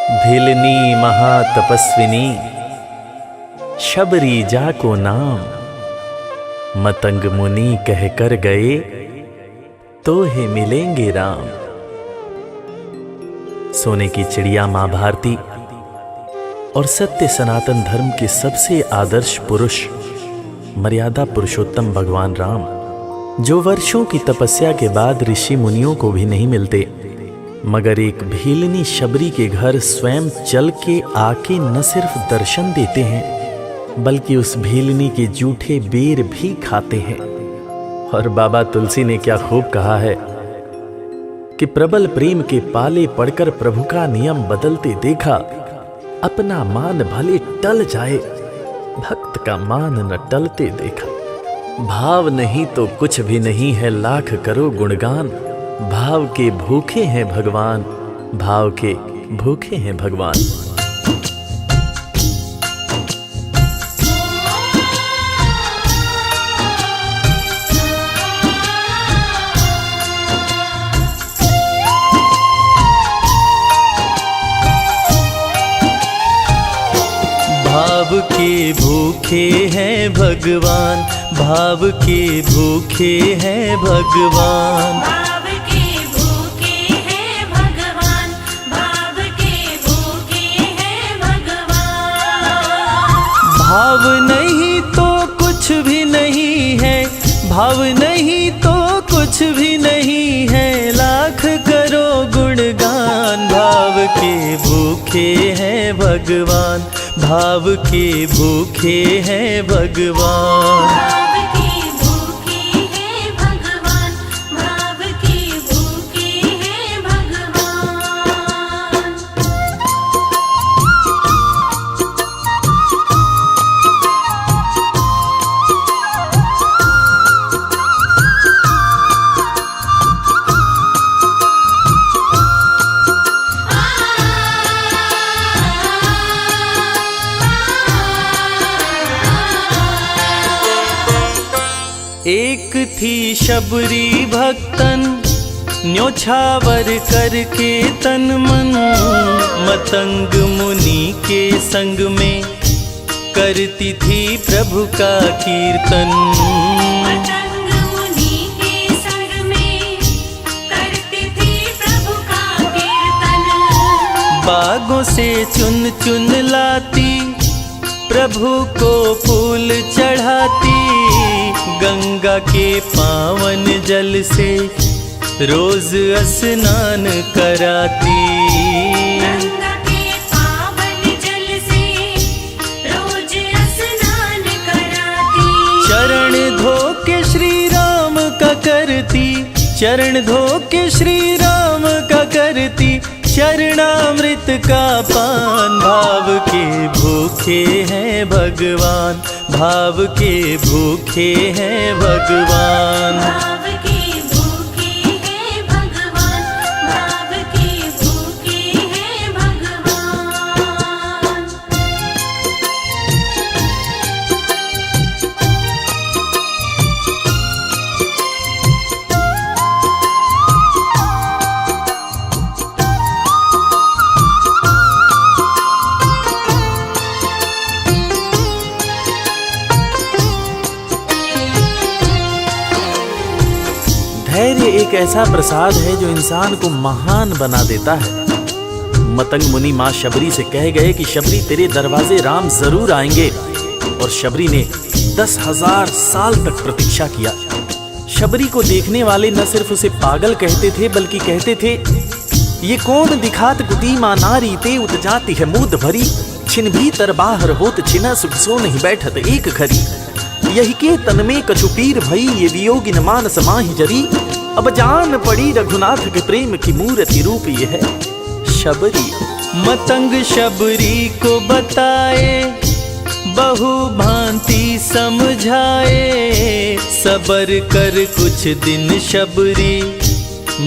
भिलनी महातपस्विनी शबरी जा को नाम, मतंग मुनि कह कर गए तो हे मिलेंगे राम। सोने की चिड़िया मां भारती और सत्य सनातन धर्म के सबसे आदर्श पुरुष मर्यादा पुरुषोत्तम भगवान राम, जो वर्षों की तपस्या के बाद ऋषि मुनियों को भी नहीं मिलते, मगर एक भीलनी शबरी के घर स्वयं चल के आके न सिर्फ दर्शन देते हैं बल्कि उस भीलनी के जूठे बेर भी खाते हैं। और बाबा तुलसी ने क्या खूब कहा है कि प्रबल प्रेम के पाले पड़कर प्रभु का नियम बदलते देखा, अपना मान भले टल जाए भक्त का मान न टलते देखा। भाव नहीं तो कुछ भी नहीं है, लाख करो गुणगान, भाव के भूखे हैं भगवान, भाव के भूखे हैं भगवान। भाव के भूखे हैं भगवान, भाव के भूखे हैं भगवान, भाव के भूखे हैं भगवान, भाव के भूखे हैं भगवान। भाव नहीं तो कुछ भी नहीं है, भाव नहीं तो कुछ भी नहीं है, लाख करो गुणगान। भाव के भूखे हैं भगवान, भाव के भूखे हैं भगवान। भाव के भूखे हैं भगवान, भाव के भूखे हैं भगवान। एक थी शबरी भक्तन, न्योछावर करके तन मन, मतंग मुनि के संग में करती थी प्रभु का कीर्तन। मतंग मुनि के संग में करती थी प्रभु का कीर्तन। बागों से चुन चुन लाती, प्रभु को फूल चढ़ाती, गंगा के पावन जल से रोज स्नान कराती। गंगा के पावन जल से रोज स्नान कराती। चरण धो के श्री राम का करती, चरण धो के श्री राम का करती, चरणामृत का पान। भाव के भूखे हैं भगवान, भाव के भूखे हैं भगवान। भाव के भूखे हैं भगवान, भाव के भूखे हैं भगवान। धैर्य एक ऐसा प्रसाद है जो इंसान को महान बना देता है। मतंग मुनि मां शबरी से कह गए कि शबरी तेरे दरवाजे राम जरूर आएंगे, और शबरी ने 10,000 साल तक प्रतीक्षा किया। शबरी को देखने वाले न सिर्फ उसे पागल कहते थे बल्कि कहते थे, ये कौन दिखात कुटी मां नारी ते उत जाती है मूद भरी, छिन भीतर बाहर होत छिना सुख सो नहीं बैठत एक घड़ी, यही के तन में कछुपीर भई ये वियोगिन मानस माहि जरी, अब जान पड़ी रघुनाथ के प्रेम की मूर्ति रूप ये है शबरी। मतंग शबरी को बताए, बहु भांति समझाए, सबर कर कुछ दिन शबरी,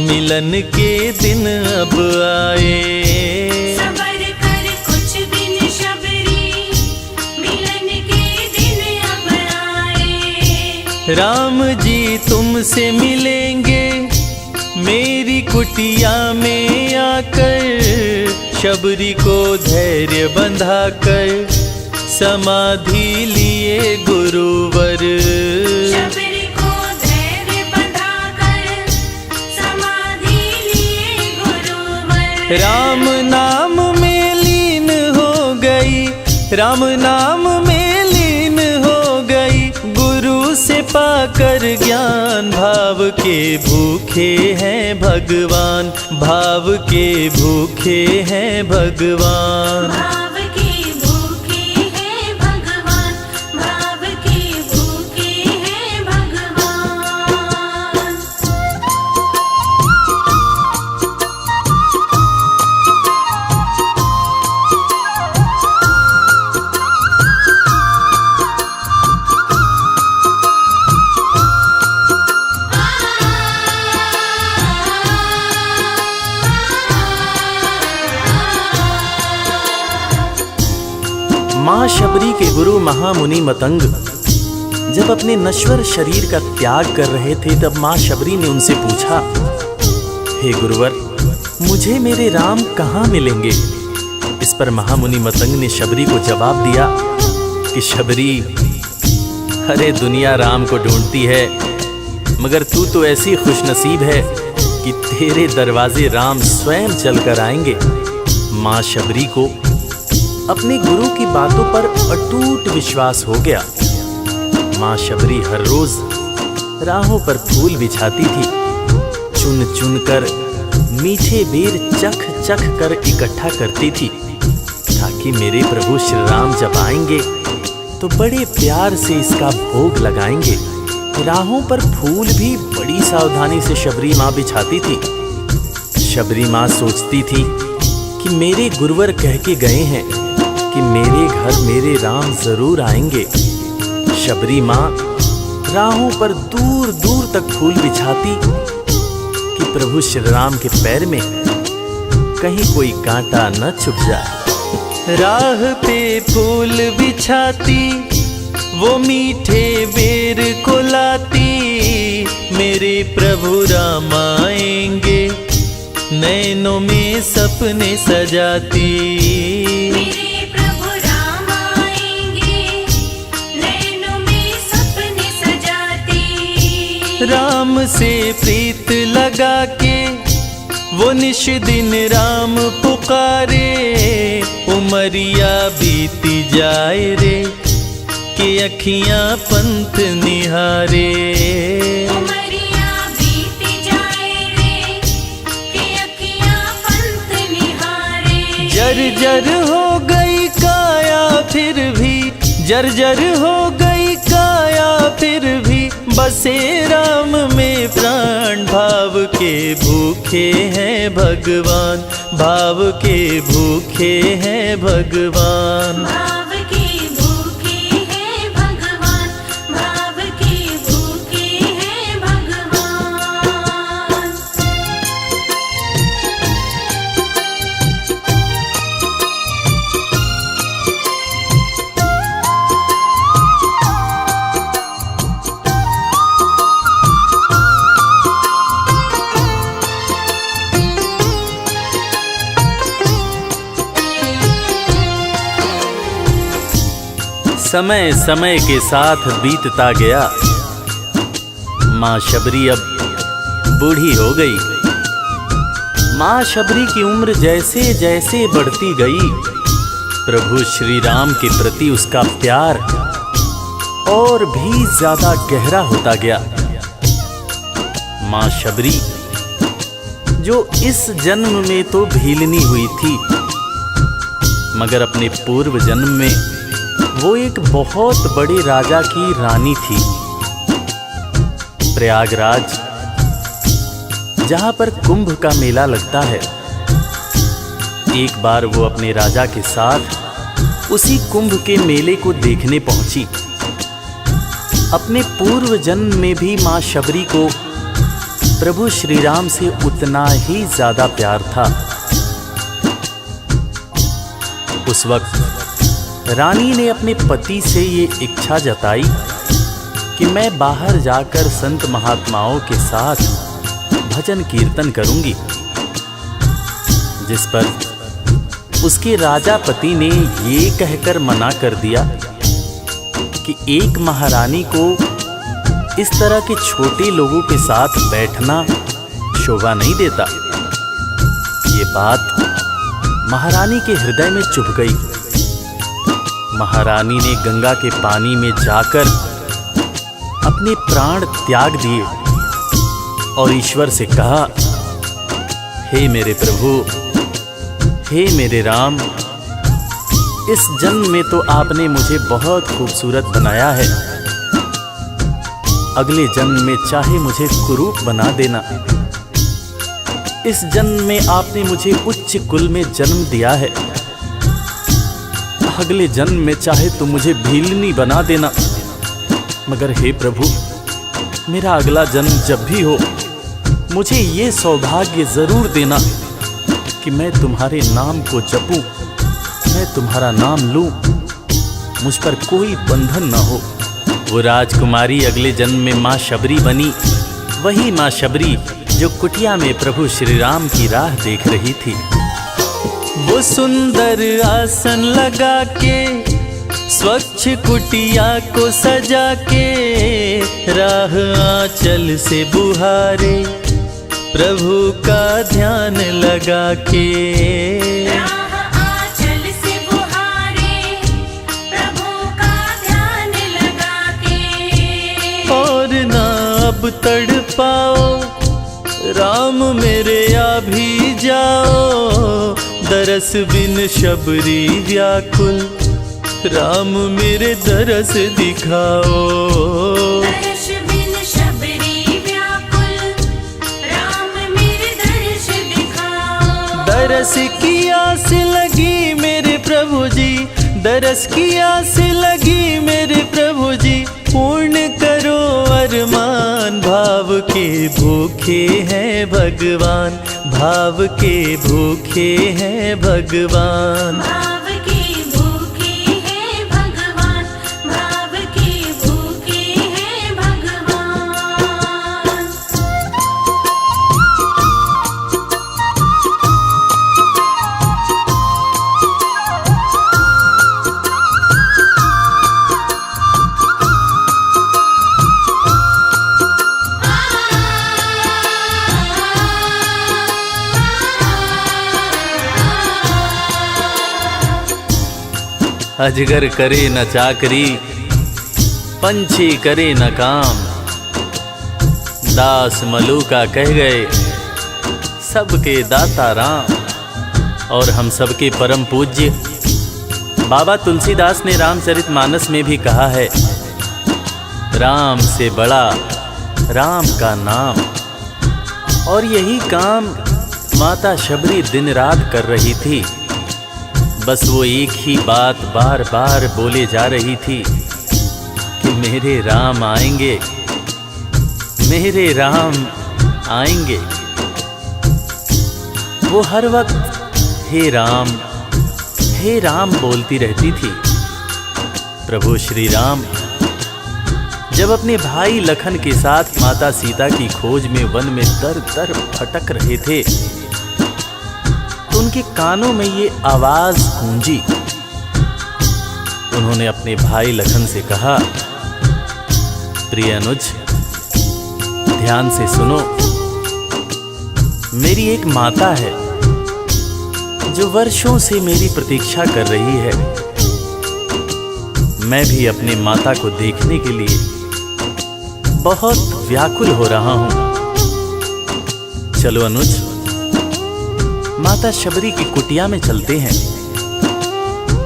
मिलन के दिन अब आए। सबर कर कुछ दिन शबरी, मिलन के दिन अब आए। राम जी तुमसे मिलेंगे मेरी कुटिया में आकर, शबरी को धैर्य बंधा कर समाधि लिए गुरुवर। शबरी को धैर्य बंधाकर समाधि लिए गुरुवर। राम नाम में लीन हो गई, राम नाम में लीन हो गई, गुरु से पाकर ज्ञान। भाव के भूखे हैं भगवान, भाव के भूखे हैं भगवान। भाव के भूखे हैं भगवान, भाव के भूखे हैं भगवान। माँ शबरी के गुरु महामुनि मतंग जब अपने नश्वर शरीर का त्याग कर रहे थे, तब माँ शबरी ने उनसे पूछा, हे गुरुवर, मुझे मेरे राम कहाँ मिलेंगे? इस पर महामुनि मतंग ने शबरी को जवाब दिया कि शबरी, अरे दुनिया राम को ढूंढती है, मगर तू तो ऐसी खुशनसीब है कि तेरे दरवाजे राम स्वयं चलकर आएंगे। माँ शबरी को अपने गुरु की बातों पर अटूट विश्वास हो गया। माँ शबरी हर रोज राहों पर फूल बिछाती थी, चुन चुन कर मीठे बेर चख चख कर इकट्ठा करती थी, ताकि मेरे प्रभु श्री राम जब आएंगे तो बड़े प्यार से इसका भोग लगाएंगे। राहों पर फूल भी बड़ी सावधानी से शबरी माँ बिछाती थी। शबरी माँ सोचती थी कि मेरे गुरुवर कह के गए हैं कि मेरे घर मेरे राम जरूर आएंगे। शबरी माँ राहों पर दूर दूर तक फूल बिछाती कि प्रभु श्री राम के पैर में कहीं कोई कांटा न चुभ जाए। राह पे फूल बिछाती, वो मीठे बेर को लाती, मेरे प्रभु राम आएंगे, नैनों में सपने सजाती। मेरे प्रभु राम आएंगे, नैनों में सपने सजाती। राम से प्रीत लगा के वो निश दिन राम पुकारे, उमरिया बीती जाए रे कि अखियां पंथ निहारे। उमरिया बीती जाए रे कि अखियां पंथ निहारे। जर्जर हो गई काया फिर भी, जर्जर हो गई काया फिर भी, बसे राम में प्राण। भाव के भूखे हैं भगवान, भाव के भूखे हैं भगवान। भाव के भूखे हैं भगवान, भाव के भूखे हैं भगवान। समय समय के साथ बीतता गया। माँ शबरी अब बूढ़ी हो गई। माँ शबरी की उम्र जैसे जैसे बढ़ती गई, प्रभु श्री राम के प्रति उसका प्यार और भी ज्यादा गहरा होता गया। माँ शबरी जो इस जन्म में तो भीलनी हुई थी, मगर अपने पूर्व जन्म में वो एक बहुत बड़े राजा की रानी थी। प्रयागराज, जहां पर कुंभ का मेला लगता है, एक बार वो अपने राजा के साथ उसी कुंभ के मेले को देखने पहुंची। अपने पूर्व जन्म में भी मां शबरी को प्रभु श्री राम से उतना ही ज्यादा प्यार था। उस वक्त रानी ने अपने पति से ये इच्छा जताई कि मैं बाहर जाकर संत महात्माओं के साथ भजन कीर्तन करूंगी, जिस पर उसके राजापति ने ये कहकर मना कर दिया कि एक महारानी को इस तरह के छोटे लोगों के साथ बैठना शोभा नहीं देता। ये बात महारानी के हृदय में चुभ गई। महारानी ने गंगा के पानी में जाकर अपने प्राण त्याग दिए और ईश्वर से कहा, हे मेरे प्रभु, हे मेरे राम, इस जन्म में तो आपने मुझे बहुत खूबसूरत बनाया है, अगले जन्म में चाहे मुझे कुरूप बना देना। इस जन्म में आपने मुझे उच्च कुल में जन्म दिया है, अगले जन्म में चाहे तो मुझे भीलनी बना देना। मगर हे प्रभु, मेरा अगला जन्म जब भी हो, मुझे ये सौभाग्य जरूर देना कि मैं तुम्हारे नाम को जपूं, मैं तुम्हारा नाम लूं, मुझ पर कोई बंधन न हो। वो राजकुमारी अगले जन्म में माँ शबरी बनी, वही माँ शबरी जो कुटिया में प्रभु श्री राम की राह देख रही थी। वो सुंदर आसन लगा के, स्वच्छ कुटिया को सजा के, राह आंचल से बुहारे, प्रभु का ध्यान लगा के। राह आंचल से बुहारे, प्रभु का ध्यान लगा के। और ना अब तड़पाओ, राम मेरे आ भी जाओ, दरस बिन शबरी व्याकुल, राम मेरे दरस दिखाओ। दर्श बिन शबरी व्याकुल, राम मेरे दर्श दिखाओ। दरस की आस लगी मेरे प्रभु जी, दरस की आस लगी मेरे प्रभु जी, पूर्ण करो अरमान। भाव के भूखे हैं भगवान, भाव के भूखे हैं भगवान। भाव के भूखे हैं भगवान, भाव के भूखे हैं भगवान। अजगर करे न चाकरी, पंछी करे न काम, दास मलूका कह गए सबके दाता राम। और हम सबके परम पूज्य बाबा तुलसीदास ने रामचरितमानस में भी कहा है, राम से बड़ा राम का नाम। और यही काम माता शबरी दिन रात कर रही थी। बस वो एक ही बात बार बार बोले जा रही थी कि मेरे राम आएंगे, मेरे राम आएंगे। वो हर वक्त हे राम बोलती रहती थी। प्रभु श्री राम जब अपने भाई लखन के साथ माता सीता की खोज में वन में दर दर भटक रहे थे, तो उनके कानों में ये आवाज गूंजी। उन्होंने अपने भाई लखन से कहा, प्रिय अनुज, ध्यान से सुनो। मेरी एक माता है जो वर्षों से मेरी प्रतीक्षा कर रही है। मैं भी अपने माता को देखने के लिए बहुत व्याकुल हो रहा हूं। चलो अनुज, माता शबरी की कुटिया में चलते हैं।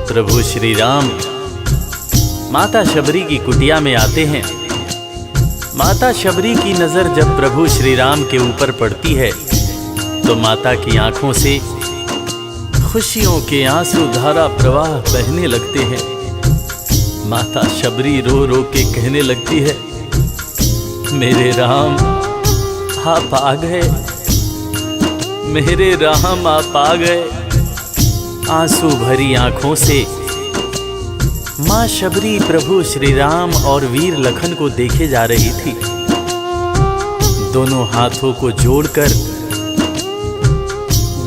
प्रभु श्री राम माता शबरी की कुटिया में आते हैं। माता शबरी की नजर जब प्रभु श्री राम के ऊपर पड़ती है तो माता की आंखों से खुशियों के आंसू धारा प्रवाह बहने लगते हैं। माता शबरी रो रो के कहने लगती है, मेरे राम आप आ गए, मेरे राम आप आ गए। आंसू भरी आंखों से मां शबरी प्रभु श्री राम और वीर लखन को देखे जा रही थी। दोनों हाथों को जोड़कर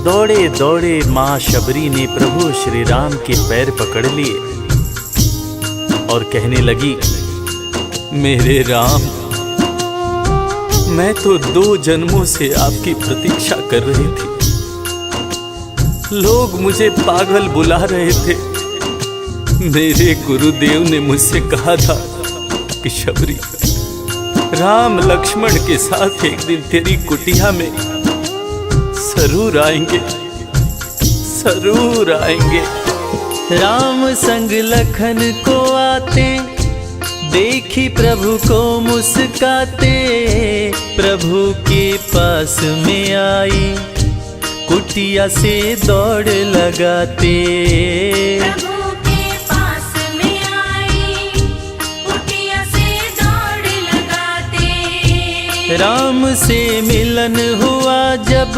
दौड़े दौड़े माँ शबरी ने प्रभु श्री राम के पैर पकड़ लिए और कहने लगी, मेरे राम, मैं तो 2 जन्मों से आपकी प्रतीक्षा कर रही थी। लोग मुझे पागल बुला रहे थे। मेरे गुरुदेव ने मुझसे कहा था कि शबरी, राम लक्ष्मण के साथ एक दिन तेरी कुटिया में जरूर आएंगे, जरूर आएंगे। राम संग लखन को आते देखी प्रभु को मुस्काते, प्रभु के पास में आई कुटिया से दौड़ लगाते। प्रभु के पास में आई कुटिया से दौड़ लगाते। राम से मिलन हुआ जब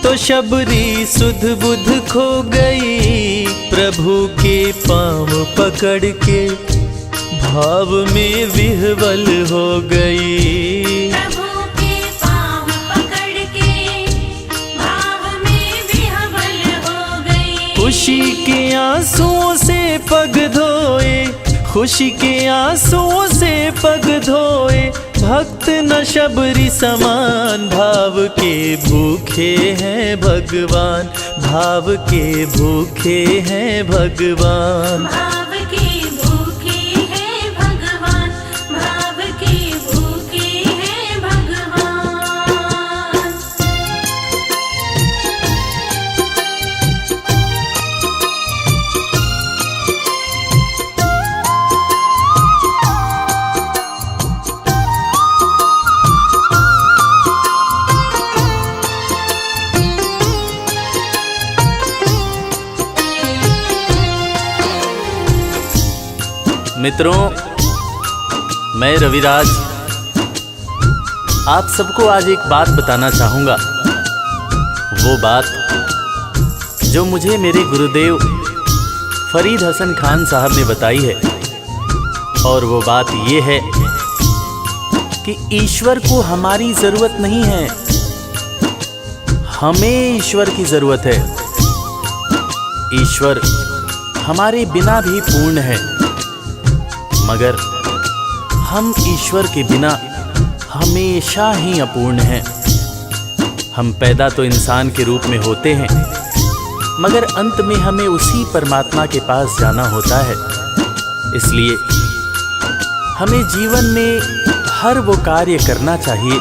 तो शबरी सुध बुध खो गई, प्रभु के पाँव पकड़ के भाव में विह्वल हो गई। प्रभु के पाँव पकड़ के भाव में विह्वल हो गई। खुशी के आंसुओं से पग धोए, खुशी के आंसुओं से पग धोए, भक्त न शबरी समान, भाव के भूखे हैं भगवान, भाव के भूखे हैं भगवान। भाव के भूखे हैं भगवान, भाव के भूखे हैं भगवान। मित्रों, मैं रविराज आप सबको आज एक बात बताना चाहूँगा। वो बात जो मुझे मेरे गुरुदेव फरीद हसन खान साहब ने बताई है, और वो बात ये है कि ईश्वर को हमारी ज़रूरत नहीं है, हमें ईश्वर की ज़रूरत है। ईश्वर हमारे बिना भी पूर्ण है, मगर हम ईश्वर के बिना हमेशा ही अपूर्ण हैं। हम पैदा तो इंसान के रूप में होते हैं, मगर अंत में हमें उसी परमात्मा के पास जाना होता है। इसलिए हमें जीवन में हर वो कार्य करना चाहिए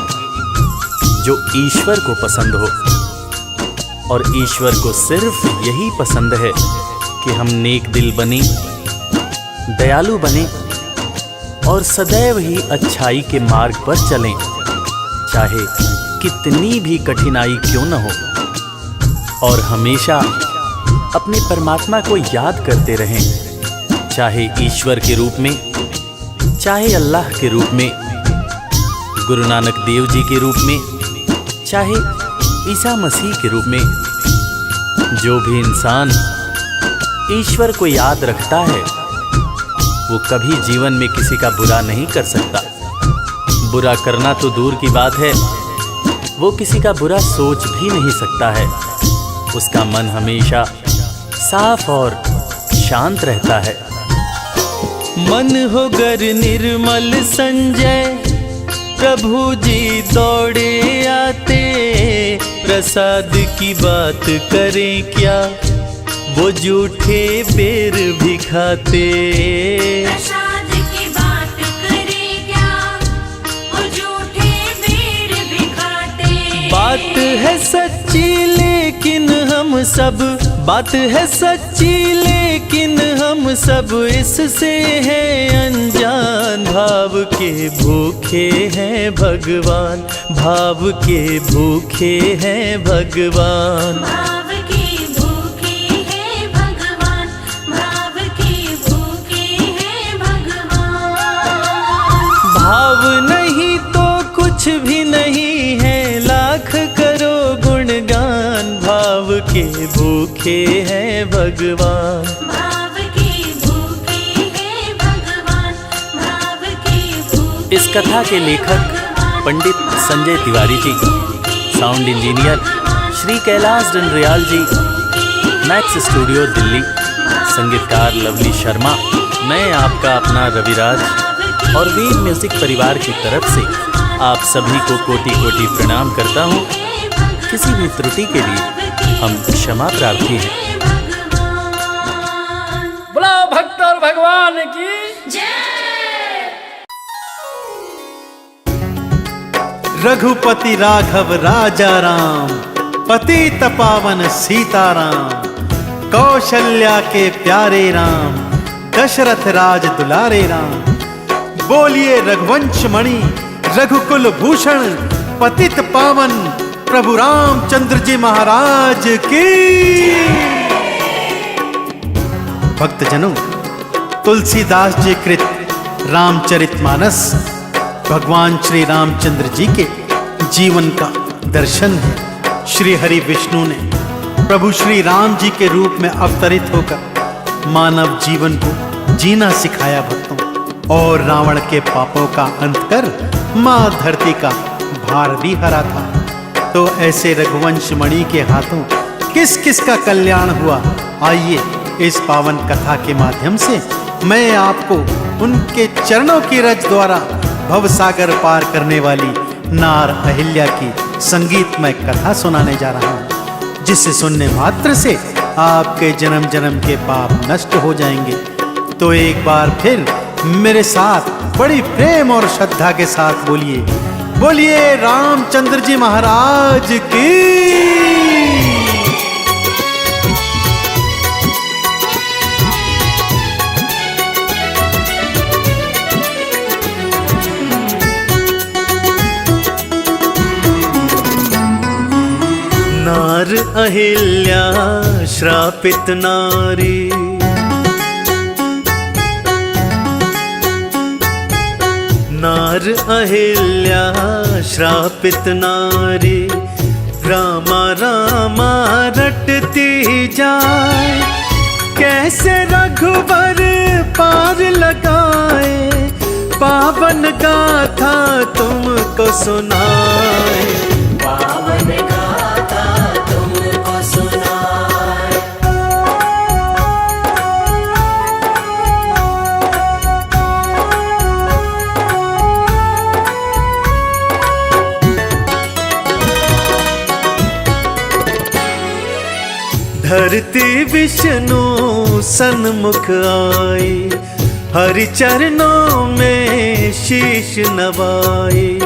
जो ईश्वर को पसंद हो, और ईश्वर को सिर्फ यही पसंद है कि हम नेक दिल बने, दयालु बने और सदैव ही अच्छाई के मार्ग पर चलें, चाहे कितनी भी कठिनाई क्यों न हो। और हमेशा अपने परमात्मा को याद करते रहें, चाहे ईश्वर के रूप में, चाहे अल्लाह के रूप में, गुरु नानक देव जी के रूप में, चाहे ईसा मसीह के रूप में। जो भी इंसान ईश्वर को याद रखता है वो कभी जीवन में किसी का बुरा नहीं कर सकता। बुरा करना तो दूर की बात है, वो किसी का बुरा सोच भी नहीं सकता है। उसका मन हमेशा साफ और शांत रहता है। मन हो गर निर्मल संजय, प्रभु जी दौड़े आते, प्रसाद की बात करें क्या, वो झूठे बेर भी खाते। प्रसाद की बात करें क्या, वो झूठे बेर भी खाते। बात है सच्ची लेकिन हम सब, बात है सच्ची लेकिन हम सब इससे हैं अनजान। भाव के भूखे हैं भगवान, भाव के भूखे हैं भगवान। भाव के भूखे हैं भगवान, भाव के भूखे हैं भगवान। भाव नहीं तो कुछ भी नहीं है, लाख करो गुणगान। भाव के भूखे हैं भगवान। भाव के भूखे हैं भगवान, भाव के भूखे। इस कथा के लेखक पंडित संजय तिवारी जी, साउंड इंजीनियर श्री कैलाश डंडरियाल जी, मैक्स स्टूडियो दिल्ली। संगीतकार लवली शर्मा। मैं आपका अपना रविराज और वीर म्यूजिक परिवार की तरफ से आप सभी को कोटि कोटि प्रणाम करता हूँ। किसी भी त्रुटि के लिए हम क्षमा प्रार्थी हैं। बोला भक्त और भगवान की रघुपति राघव राजा राम, पतित पावन सीताराम, कौशल्या के प्यारे राम, दशरथ राज दुलारे राम। बोलिए रघुवंश मणि रघुकुल भूषण, पतित पावन प्रभु रामचंद्र जी महाराज की। भक्तजनों, तुलसीदास जी कृत रामचरितमानस भगवान श्री रामचंद्र जी के जीवन का दर्शन है। श्री हरि विष्णु ने प्रभु श्री राम जी के रूप में अवतरित होकर मानव जीवन को जीना सिखाया भक्तों, और रावण के पापों का अंत कर मां धरती का भार भी हरा था। तो ऐसे रघुवंश मणि के हाथों किस किस का कल्याण हुआ, आइए इस पावन कथा के माध्यम से मैं आपको उनके चरणों की रज द्वारा भवसागर पार करने वाली नार अहिल्या की संगीतमय कथा सुनाने जा रहा हूँ, जिसे सुनने मात्र से आपके जन्म जन्म के पाप नष्ट हो जाएंगे। तो एक बार फिर मेरे साथ बड़ी प्रेम और श्रद्धा के साथ बोलिए, बोलिए रामचंद्र जी महाराज की। नार अहिल्या श्रापित नारी, नार अहिल्या श्रापित नारी, रामा रामा रटती जाए, कैसे रघुवर पार लगाए, पावन गाथा तुमको सुनाए, पावन गाथा तुमको सुनाए। धरती विष्णु सन्मुख आई, हरि चरणों में शीश नवाई।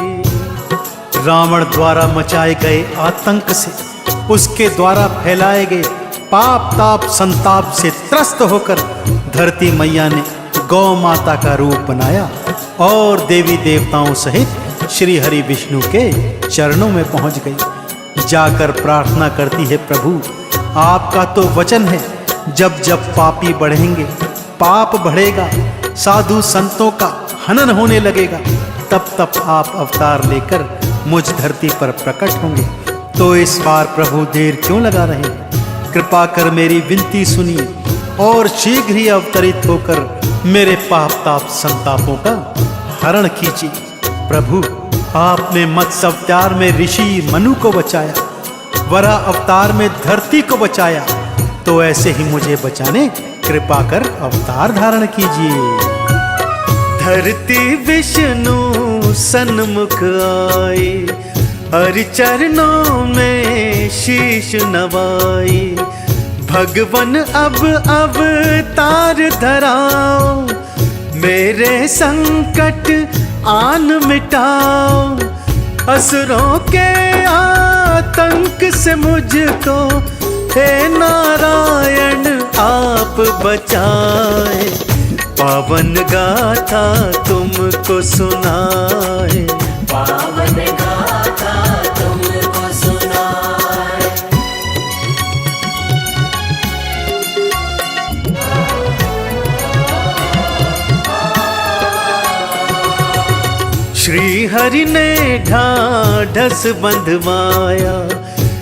रावण द्वारा मचाए गए आतंक से, उसके द्वारा फैलाए गए पाप ताप संताप से त्रस्त होकर धरती मैया ने गौ माता का रूप बनाया और देवी देवताओं सहित श्री हरि विष्णु के चरणों में पहुंच गई। जाकर प्रार्थना करती है, प्रभु आपका तो वचन है, जब जब पापी बढ़ेंगे, पाप बढ़ेगा, साधु संतों का हनन होने लगेगा, तब तब आप अवतार लेकर मुझ धरती पर प्रकट होंगे। तो इस बार प्रभु देर क्यों लगा रहे हैं? कृपा कर मेरी विनती सुनिए और शीघ्र ही अवतरित होकर मेरे पाप ताप संतापों का हरण कीजिए। प्रभु आपने मत्स्य अवतार में ऋषि मनु को बचाया, वराह अवतार में धरती को बचाया, तो ऐसे ही मुझे बचाने कृपा कर अवतार धारण कीजिए। धरती विष्णु सन्मुख आए, हरि चरणों में शीश नवाई। भगवन अब अवतार धराओ, मेरे संकट आन मिटाओ, असुरों के आतंक से मुझको हे नारायण आप बचाए, पावन गाथा तुमको सुनाए, पावन गाथा तुमको सुनाए। श्री हरि ने ढाढ़स बंधवाया,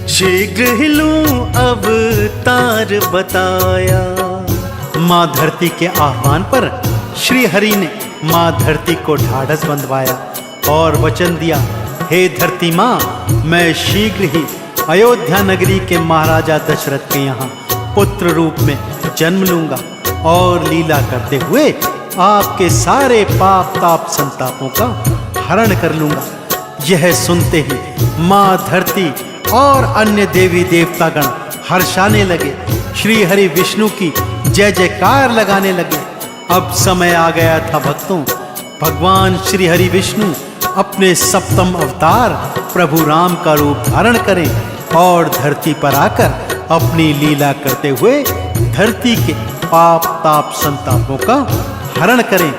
शीघ्र ही लूं अवतार बताया। माँ धरती के आह्वान पर श्री हरि ने माँ धरती को ढाढ़स बंधवाया और वचन दिया, हे धरती माँ, मैं शीघ्र ही अयोध्या नगरी के महाराजा दशरथ के यहाँ पुत्र रूप में जन्म लूंगा और लीला करते हुए आपके सारे पाप ताप संतापों का हरण कर लूंगा। यह सुनते ही माँ धरती और अन्य देवी देवतागण हर्षाने लगे, श्री हरि विष्णु की जय जयकार लगाने लगे। अब समय आ गया था भक्तों, भगवान श्री हरि विष्णु अपने सप्तम अवतार प्रभु राम का रूप धारण करें और धरती पर आकर अपनी लीला करते हुए धरती के पाप ताप संतापों का हरण करें।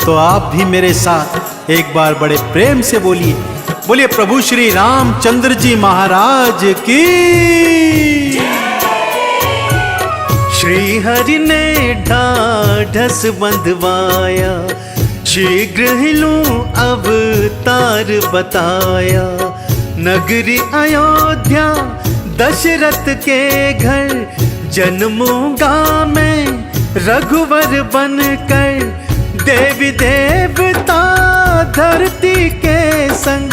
तो आप भी मेरे साथ एक बार बड़े प्रेम से बोलिए, बोलिए प्रभु श्री रामचंद्र जी महाराज की। श्री हरि ने ढाढ़स बंधवाया, शीघ्र ही लूं अवतार बताया। नगरी अयोध्या दशरथ के घर, जन्मूंगा मैं रघुवर बनकर। देवी देवता धरती के संग,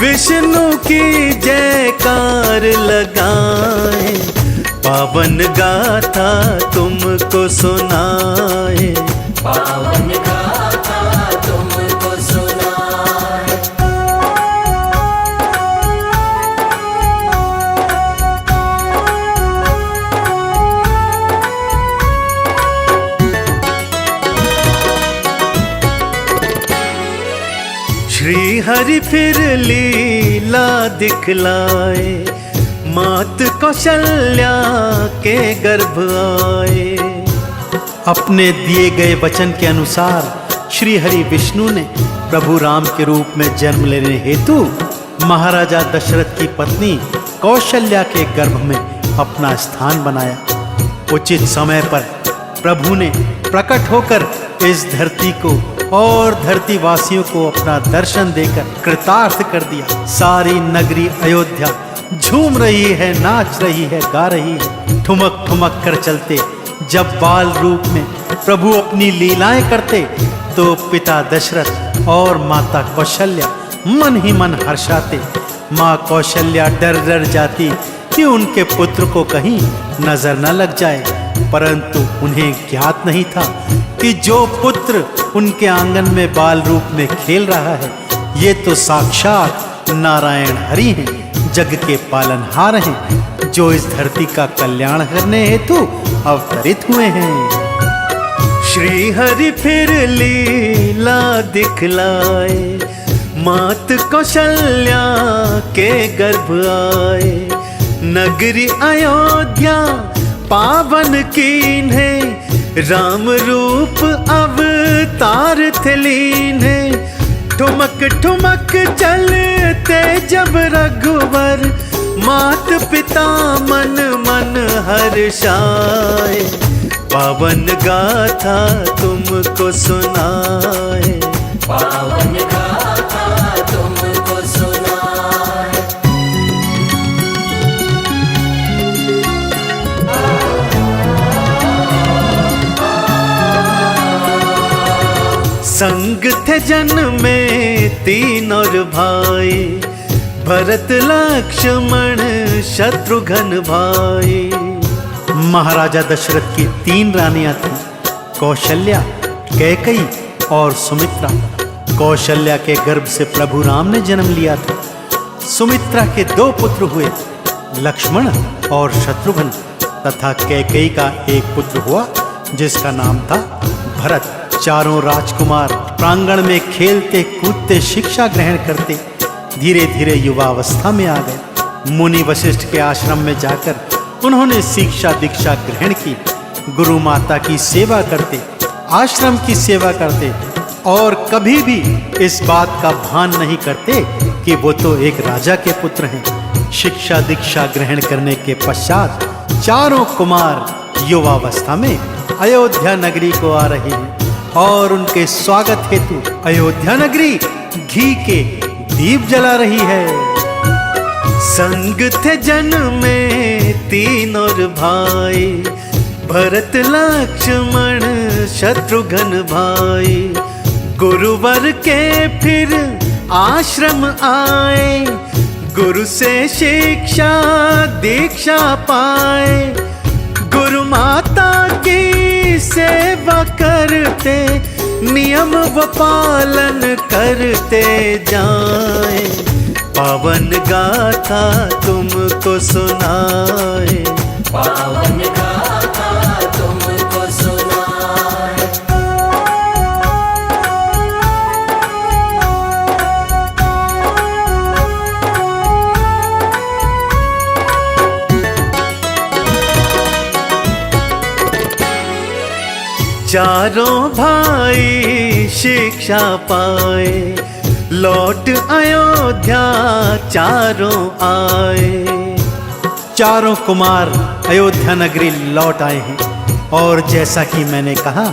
विष्णु की जयकार लगाए। पावन गाथा तुमको सुनाए, पावन गाथा तुमको सुनाए। श्री हरि फिर लीला दिखलाए, मात कौशल्या के गर्भ आए। अपने दिए गए वचन के अनुसार श्री हरि विष्णु ने प्रभु राम के रूप में जन्म लेने हेतु महाराजा दशरथ की पत्नी कौशल्या के गर्भ में अपना स्थान बनाया। उचित समय पर प्रभु ने प्रकट होकर इस धरती को और धरती वासियों को अपना दर्शन देकर कृतार्थ कर दिया। सारी नगरी अयोध्या झूम रही है, नाच रही है, गा रही है। ठुमक ठुमक कर चलते जब बाल रूप में प्रभु अपनी लीलाएं करते, तो पिता दशरथ और माता कौशल्या मन ही मन हर्षाते। माँ कौशल्या डर डर जाती कि उनके पुत्र को कहीं नजर न लग जाए, परंतु उन्हें ज्ञात नहीं था कि जो पुत्र उनके आंगन में बाल रूप में खेल रहा है, ये तो साक्षात नारायण हरि हैं, जग के पालनहार हैं, जो इस धरती का कल्याण करने हेतु अवतरित हुए हैं। श्री हरि फिर लीला दिखलाए, मात कौशल्या के गर्भ आए। नगरी अयोध्या पावन कीन्हे, राम रूप अवतार थे लीन्हे। ठुमक ठुमक चलते जब रघुवर, मात पिता मन मन हर्षाए। पावन गाथा तुमको सुनाए, पावन गाथा तुमको सुनाए। संग थे जन्मे तीन और भाई, भरत लक्ष्मण शत्रुघ्न भाई। महाराजा दशरथ की 3 रानियां थीं, कौशल्या, कैकेयी और सुमित्रा। कौशल्या के गर्भ से प्रभु राम ने जन्म लिया था। सुमित्रा के 2 पुत्र हुए, लक्ष्मण और शत्रुघ्न, तथा कैकेयी का एक पुत्र हुआ जिसका नाम था भरत। चारों राजकुमार प्रांगण में खेलते कूदते शिक्षा ग्रहण करते धीरे धीरे युवावस्था में आ गए। मुनि वशिष्ठ के आश्रम में जाकर उन्होंने शिक्षा दीक्षा ग्रहण की। गुरु माता की सेवा करते, आश्रम की सेवा करते और कभी भी इस बात का भान नहीं करते कि वो तो एक राजा के पुत्र हैं। शिक्षा दीक्षा ग्रहण करने के पश्चात चारों कुमार युवावस्था में अयोध्या नगरी को आ रहे हैं और उनके स्वागत हेतु अयोध्या नगरी घी के दीप जला रही है। संग थे जन्मे 3 और भाई, भरत लक्ष्मण शत्रुघ्न भाई। गुरुवर के फिर आश्रम आए, गुरु से शिक्षा दीक्षा पाए, गुरु माता की सेवा करते, नियम व पालन करते जाए। पावन गाथा तुमको सुनाए, पावन गाथा तुमको सुनाए। चारों भाई शिक्षा पाए, लौट अयोध्या चारों आए। चारों कुमार अयोध्या नगरी लौट आए हैं और जैसा कि मैंने कहा,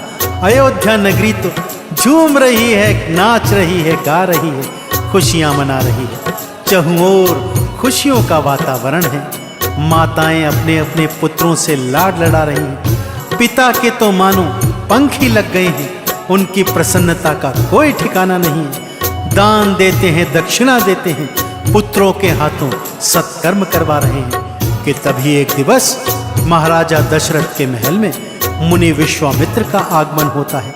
अयोध्या नगरी तो झूम रही है, नाच रही है, गा रही है, खुशियां मना रही है। चहुओर खुशियों का वातावरण है। माताएं अपने अपने पुत्रों से लाड लड़ा रही हैं। पिता के तो मानो पंख ही लग गए हैं। उनकी प्रसन्नता का कोई ठिकाना नहीं है। दान देते हैं, दक्षिणा देते हैं, पुत्रों के हाथों सत्कर्म करवा रहे हैं कि तभी एक दिवस महाराजा दशरथ के महल में मुनि विश्वामित्र का आगमन होता है।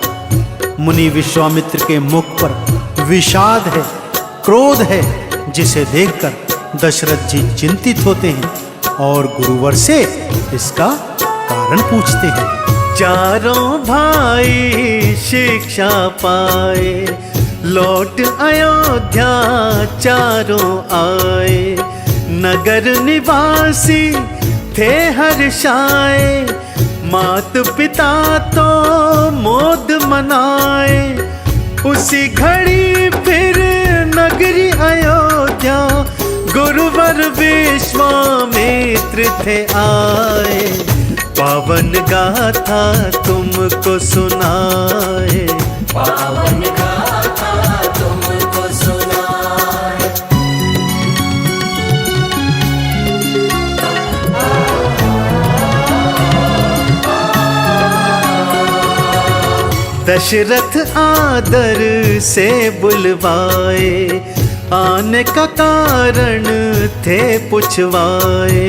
मुनि विश्वामित्र के मुख पर विषाद है, क्रोध है, जिसे देखकर दशरथ जी चिंतित होते हैं और गुरुवर से इसका कारण पूछते हैं। चारों भाई शिक्षा पाए, लौट अयोध्या चारों आए। नगर निवासी थे हर्षाए, मात पिता तो मोद मनाए। उसी घड़ी फिर नगरी अयोध्या गुरुवर विश्वामित्र थे आए। पावन गाथा तुमको सुनाए, पावन गाथा तुमको सुनाए। दशरथ आदर से बुलवाए, आने का कारण थे पुछवाए।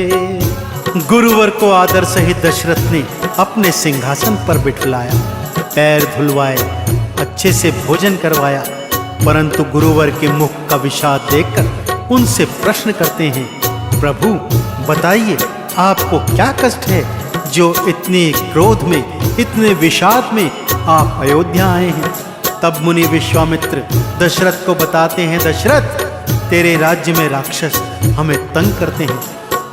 गुरुवर को आदर सहित दशरथ ने अपने सिंहासन पर बिठलाया, पैर धुलवाए, अच्छे से भोजन करवाया। परंतु गुरुवर के मुख का विषाद देखकर उनसे प्रश्न करते हैं, प्रभु बताइए आपको क्या कष्ट है जो इतने क्रोध में, इतने विषाद में आप अयोध्या आए हैं। तब मुनि विश्वामित्र दशरथ को बताते हैं, दशरथ तेरे राज्य में राक्षस हमें तंग करते हैं,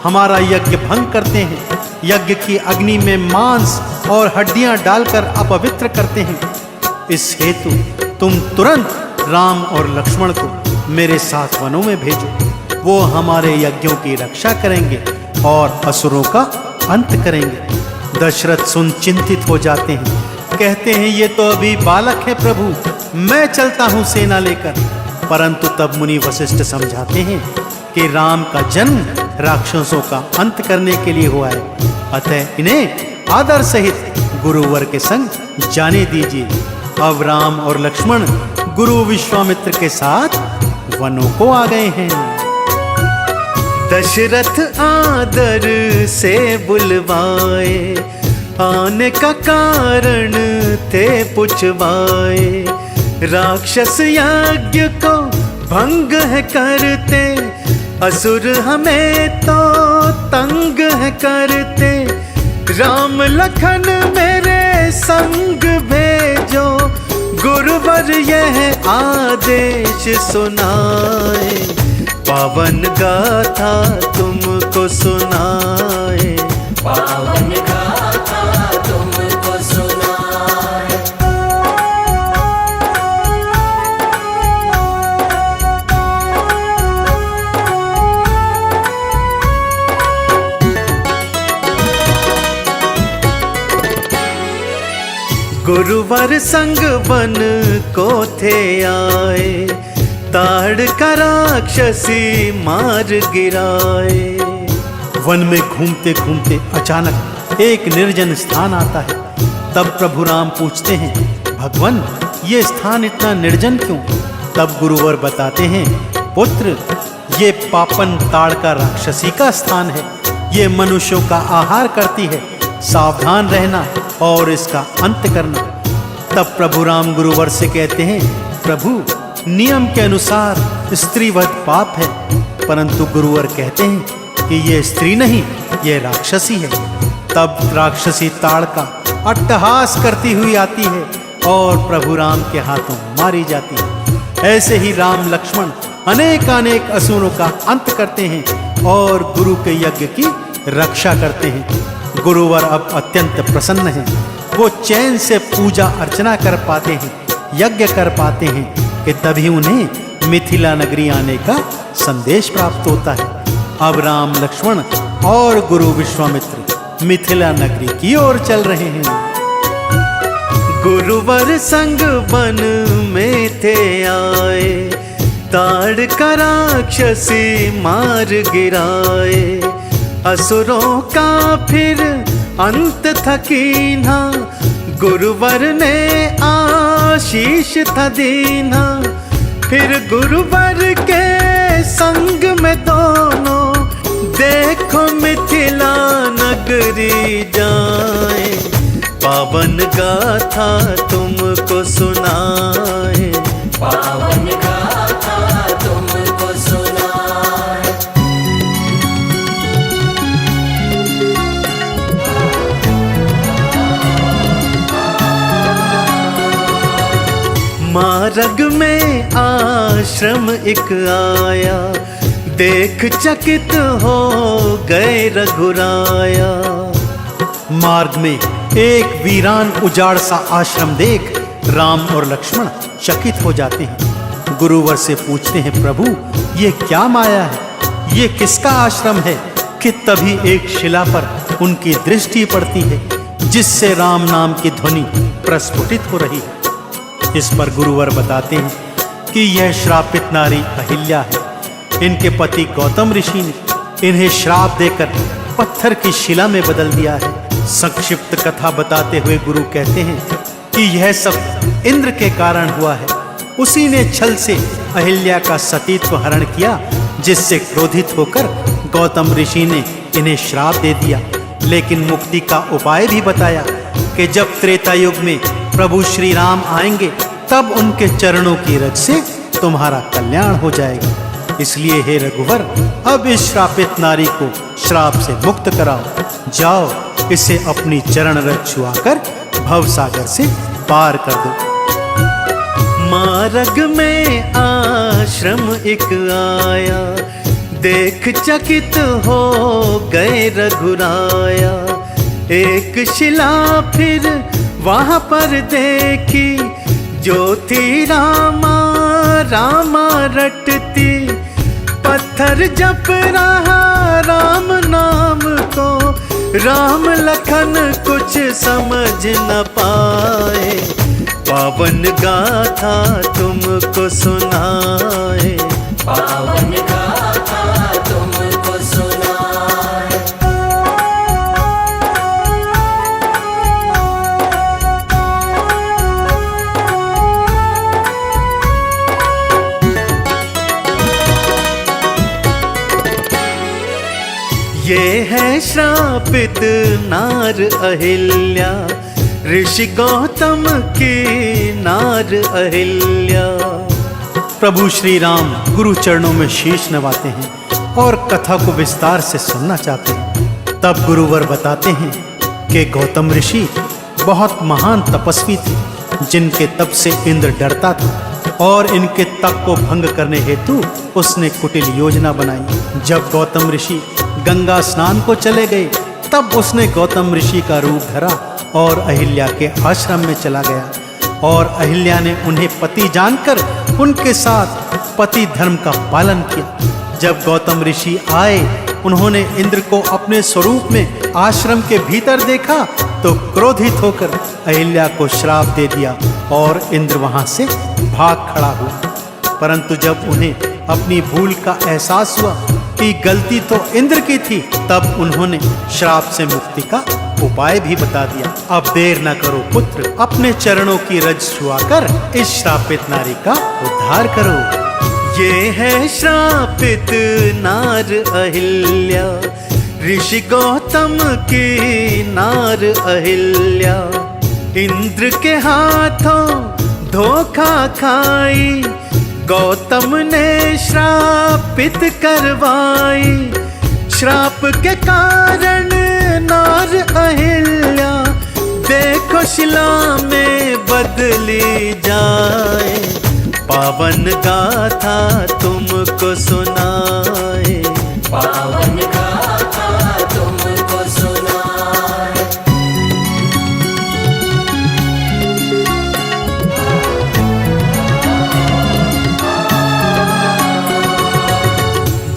हमारा यज्ञ भंग करते हैं, यज्ञ की अग्नि में मांस और हड्डियां डालकर अपवित्र करते हैं। इस हेतु तुम तुरंत राम और लक्ष्मण को मेरे साथ वनों में भेजो। वो हमारे यज्ञों की रक्षा करेंगे और असुरों का अंत करेंगे। दशरथ सुन चिंतित हो जाते हैं, कहते हैं ये तो अभी बालक है प्रभु, मैं चलता हूँ सेना लेकर। परंतु तब मुनि वशिष्ठ समझाते हैं कि राम का जन्म राक्षसों का अंत करने के लिए हुआ है, अतः इन्हें आदर सहित गुरुवर के संग जाने दीजिए। अब राम और लक्ष्मण गुरु विश्वामित्र के साथ वनों को आ गए हैं। दशरथ आदर से बुलवाए, आने का कारण थे पुछवाए। राक्षस यज्ञ को भंग है करते, असुर हमें तो तंग है करते। राम लखन मेरे संग भेजो, गुरुवर यह आदेश सुनाए। पावन गाथा तुमको सुनाए, पावन गाथा तुमको सुनाए। गुरुवर संग वन को थे आए, ताड़ का राक्षसी मार गिराए। वन में घूमते घूमते अचानक एक निर्जन स्थान आता है। तब प्रभु राम पूछते हैं, भगवान ये स्थान इतना निर्जन क्यों? तब गुरुवर बताते हैं, पुत्र ये पापन ताड़का राक्षसी का स्थान है। ये मनुष्यों का आहार करती है। सावधान रहना और इसका अंत करना। तब प्रभु राम गुरुवर से कहते हैं, प्रभु नियम के अनुसार स्त्रीवध पाप है, परंतु गुरुवर कहते हैं कि ये स्त्री नहीं, ये राक्षसी है। तब राक्षसी ताड़का अट्टहास करती हुई आती है और प्रभु राम के हाथों मारी जाती है। ऐसे ही राम लक्ष्मण अनेक असुरों का अंत करते हैं और गुरु के यज्ञ की रक्षा करते हैं। गुरुवर अब अत्यंत प्रसन्न हैं। वो चैन से पूजा अर्चना कर पाते हैं, यज्ञ कर पाते हैं कि तभी उन्हें मिथिला नगरी आने का संदेश प्राप्त होता है। अब राम लक्ष्मण और गुरु विश्वामित्र मिथिला नगरी की ओर चल रहे हैं। गुरुवर संग वन में थे आए, ताड़का राक्षसी मार गिराए। असुरों का फिर अंत था कीन्हा, गुरुवर ने आशीष था दीन्हा। फिर गुरुवर के संग में दोनों देखो मिथिला नगरी जाए। पावन गाथा तुमको सुनाए, पावन गाथा तुमको सुनाए। मार्ग में आश्रम एक आया, देख चकित हो गए रघुराया। मार्ग में एक वीरान उजाड़ सा आश्रम देख राम और लक्ष्मण चकित हो जाते हैं। गुरुवर से पूछते हैं, प्रभु ये क्या माया है, ये किसका आश्रम है? कि तभी एक शिला पर उनकी दृष्टि पड़ती है, जिससे राम नाम की ध्वनि प्रस्फुटित हो रही है। इस पर गुरुवर बताते हैं कि यह श्रापित नारी अहिल्या है। इनके पति गौतम ऋषि ने इन्हें श्राप देकर पत्थर की शिला में बदल दिया है। संक्षिप्त कथा बताते हुए गुरु कहते हैं कि यह सब इंद्र के कारण हुआ है। उसी ने छल से अहिल्या का सतीत्व हरण किया, जिससे क्रोधित होकर गौतम ऋषि ने इन्हें श्राप दे दिया। लेकिन मुक्ति का उपाय भी बताया कि जब त्रेता युग में प्रभु श्री राम आएंगे, तब उनके चरणों की रज से तुम्हारा कल्याण हो जाएगा। इसलिए हे रघुवर, अब इस श्रापित नारी को श्राप से मुक्त कराओ। जाओ, इसे अपनी चरण रज छुआकर भवसागर से पार कर दो। मार्ग में आश्रम एक आया, देख चकित हो गए रघुराया। एक शिला फिर वहां पर देखी, जो थी रामा रामा रटती। पत्थर जप रहा राम नाम को, राम लखन कुछ समझ न पाए। पावन गाथा तुमको सुनाए, पावन गाथा तुमको सुनाए। ये है श्रापित नार अहिल्या, ऋषि गौतम की नार अहिल्या। प्रभु श्री राम गुरु चरणों में शीश नवाते हैं और कथा को विस्तार से सुनना चाहते हैं। तब गुरुवर बताते हैं कि गौतम ऋषि बहुत महान तपस्वी थे, जिनके तप से इंद्र डरता था और इनके तप को भंग करने हेतु उसने कुटिल योजना बनाई। जब गौतम ऋषि गंगा स्नान को चले गए, तब उसने गौतम ऋषि का रूप धरा और अहिल्या के आश्रम में चला गया। और अहिल्या ने उन्हें पति जानकर उनके साथ पति धर्म का पालन किया। जब गौतम ऋषि आए, उन्होंने इंद्र को अपने स्वरूप में आश्रम के भीतर देखा तो क्रोधित होकर अहिल्या को श्राप दे दिया और इंद्र वहां से भाग खड़ा हुआ। परंतु जब उन्हें अपनी भूल का एहसास हुआ कि गलती तो इंद्र की थी, तब उन्होंने श्राप से मुक्ति का उपाय भी बता दिया। अब देर न करो पुत्र, अपने चरणों की रज छुआकर इस श्रापित नारी का उद्धार करो। ये है श्रापित नार अहिल्या, ऋषि गौतम की नार अहिल्या। इंद्र के हाथों धोखा खाई, गौतम ने श्रापित करवाई। श्राप के कारण नार अहिल्या, देखो शिला में बदली जाए। पावन गाथा तुमको सुनाए, पावन गाथा तुमको सुनाए।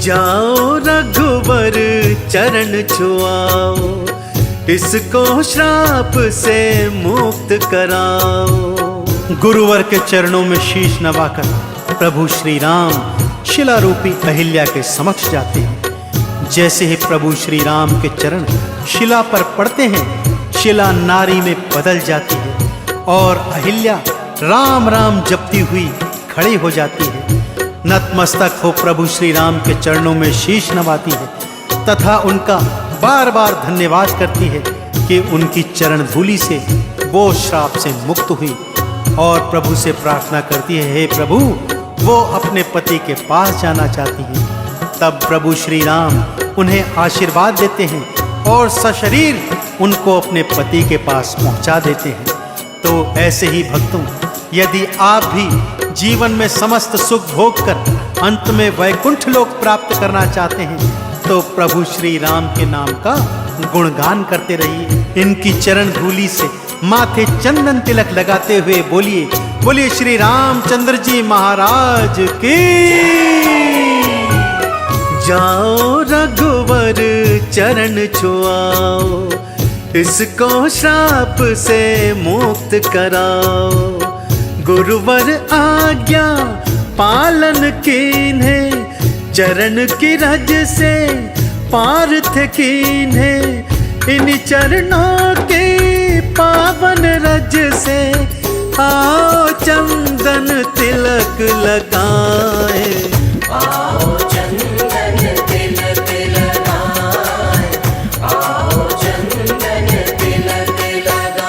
जाओ रघुवर चरण छुआओ, इसको श्राप से मुक्त कराओ। गुरुवर के चरणों में शीश नवाकर प्रभु श्री राम शिला रूपी अहिल्या के समक्ष जाते हैं। जैसे ही प्रभु श्री राम के चरण शिला पर पड़ते हैं, शिला नारी में बदल जाती है और अहिल्या राम राम जपती हुई खड़ी हो जाती है। नतमस्तक हो प्रभु श्री राम के चरणों में शीश नवाती है तथा उनका बार बार धन्यवाद करती है कि उनकी चरण धूलि से वो श्राप से मुक्त हुई, और प्रभु से प्रार्थना करती है, हे प्रभु, वो अपने पति के पास जाना चाहती हैं। तब प्रभु श्री राम उन्हें आशीर्वाद देते हैं और सशरीर उनको अपने पति के पास पहुंचा देते हैं। तो ऐसे ही भक्तों, यदि आप भी जीवन में समस्त सुख भोग कर अंत में वैकुंठ लोक प्राप्त करना चाहते हैं, तो प्रभु श्री राम के नाम का गुणगान करते रहिए। इनकी चरण धूलि से माथे चंदन तिलक लगाते हुए बोलिए, बोलिए श्री रामचंद्र जी महाराज की। जाओ रघुवर चरण छुआओ, इसको श्राप से मुक्त कराओ। गुरुवर आज्ञा पालन कीन्हे, चरण की रज से पार्थ कीन्हे। इन चरणों के पावन रज से आओ चंदन तिलक लगाए। आओ चंदन तिलक लगाए, आओ चंदन तिलक लगाए।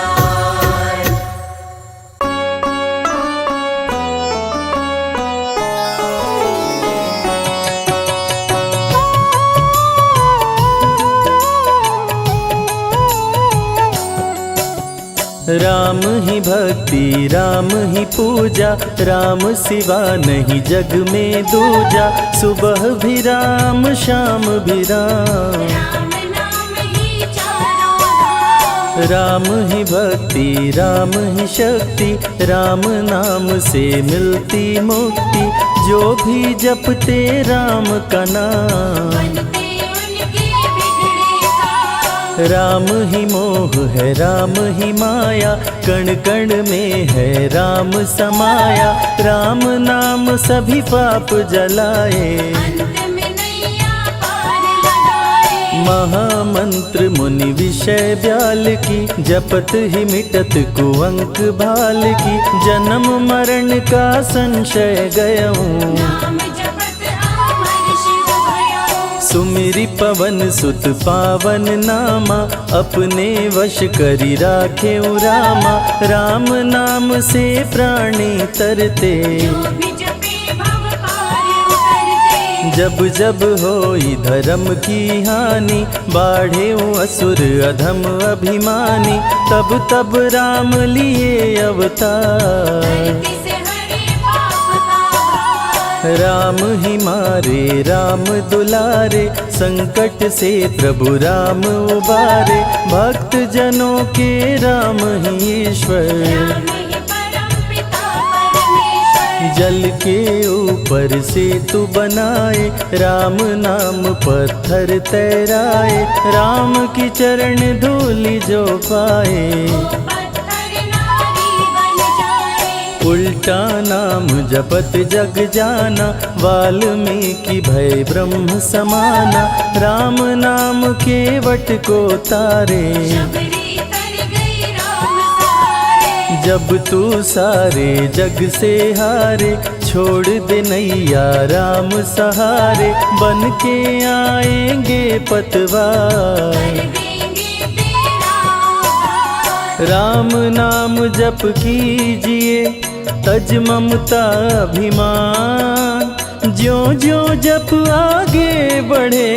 राम ही भक्ति, राम ही पूजा, राम सिवा नहीं जग में दूजा। सुबह भी राम, शाम भी राम, राम नाम ही चारों धाम। राम ही भक्ति, राम ही शक्ति, राम नाम से मिलती मुक्ति। जो भी जपते राम का नाम, बनते उनके बिगड़े काम। राम ही मोह है, राम ही माया, कण कण में है राम समाया। राम नाम सभी पाप जलाए, अंत में नैया पार लगाए। महामंत्र मुनि विषय ब्याल की, जपत ही मिटत कुअंक भाल की। जन्म मरण का संशय गयऊं, नाम जपत अमर शिव भयऊं। सुमिरि पवन सुत पावन नामा, अपने वश करी राखे रामा। राम नाम से प्राणी तरते, जो भी जपे भव पार उतरते। जब जब होई धर्म की हानि, बाढ़े असुर अधम अभिमानी। तब तब राम लिए अवतार, धरती से हरे पाप का भार। राम ही मारे राम दुलारे, संकट से प्रभु राम उबारे। भक्त जनों के राम ही ईश्वर, राम ही परम पिता परमेश्वर। जल के ऊपर सेतु बनाए, राम नाम पत्थर तैराए। राम की चरण धूलि जो पाए, पत्थर नारी बन जाए। उल्टा नाम जपत जग जाना, वाल्मीकि भय ब्रह्म समाना। राम नाम के वट को तारे, शबरी तर गई राम सहारे। जब तू सारे जग से हारे। छोड़ दे नैया राम सहारे, बन के आएंगे पतवार। देंगे तेरा आभार। राम नाम जप कीजिए तज ममता अभिमान, ज्यों ज्यों जप आगे बढ़े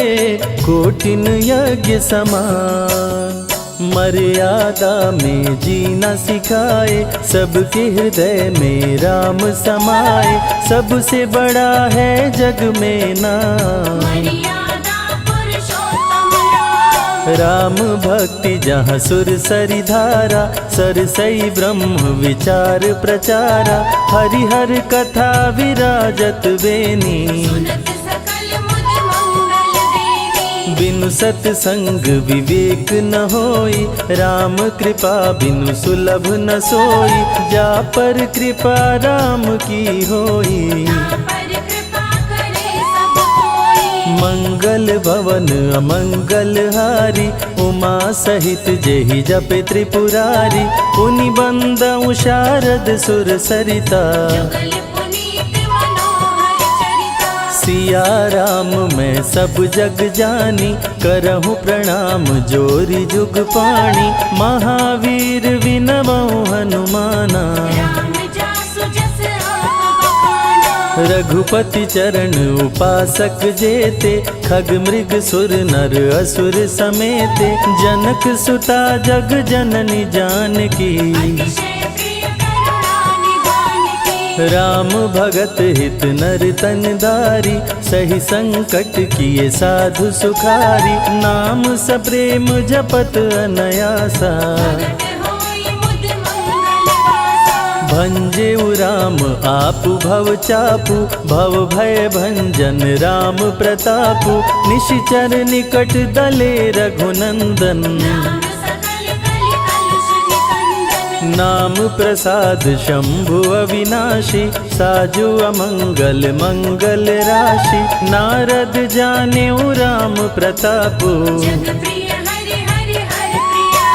कोटिन यज्ञ समान। मर्यादा में जीना सिखाए, सबके हृदय में राम समाए, सबसे बड़ा है जग में नाम मर्यादा पुरुषोत्तम राम। राम भक्ति जहाँ सुर सरि धारा, सरसई ब्रह्म विचार प्रचारा, हरिहर कथा विराजत बेनी। सुनत सकल मुद मंगल देवी। बिनु सत्संग विवेक न होई, राम कृपा बिनु सुलभ न सोई, जा पर कृपा राम की होई। पर कृपा करे सब कोई। मंगल भवन अमंगल हारी, उमा सहित जेहि जपे त्रिपुरारी, पुनि बंदउ शारद सुर सरिता। जुगल पुनीत मनोहर चरिता। सिया राम मैं सब जग जानी, करहूँ प्रणाम जोरी जुग पाणी, महावीर विनमऊ हनुमाना। राम जासु जस आप बखाना। रघुपति चरण उपासक जेते, खग मृग सुर नर असुर समेते, जनक सुता जग जननी जानकी। अतिशय प्रिय करुणा निधान की। राम भगत हित नर तन दारी, सही संकट किए साधु सुखारी, नाम सप्रेम जपत अनयासा। भगत होई मुद मंगल वासा। भंजे राम आपु भव चापु, भव भय भंजन राम प्रतापु, निशिचर निकट दले रघुनंदन। नाम सकल कलि कलुष निकंदन। नाम प्रसाद शंभु अविनाशी, साजु अमंगल मंगल राशि, नारद जाने राम प्रतापु। जग प्रिय हरि हरि हर प्रिया।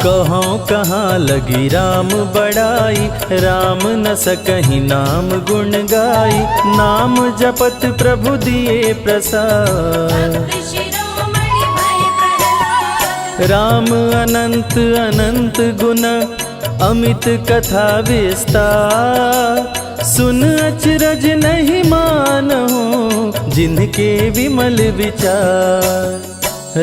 कहों कहाँ लगी राम बड़ाई, राम न सकहि नाम गुण गाई, नाम जपत प्रभु दिए प्रसाद। भक्त शिरोमणि भय प्रहलाद। राम अनंत अनंत गुण, अमित कथा विस्तार, सुन अचरज नहीं मानहु, जिनके विमल विचार।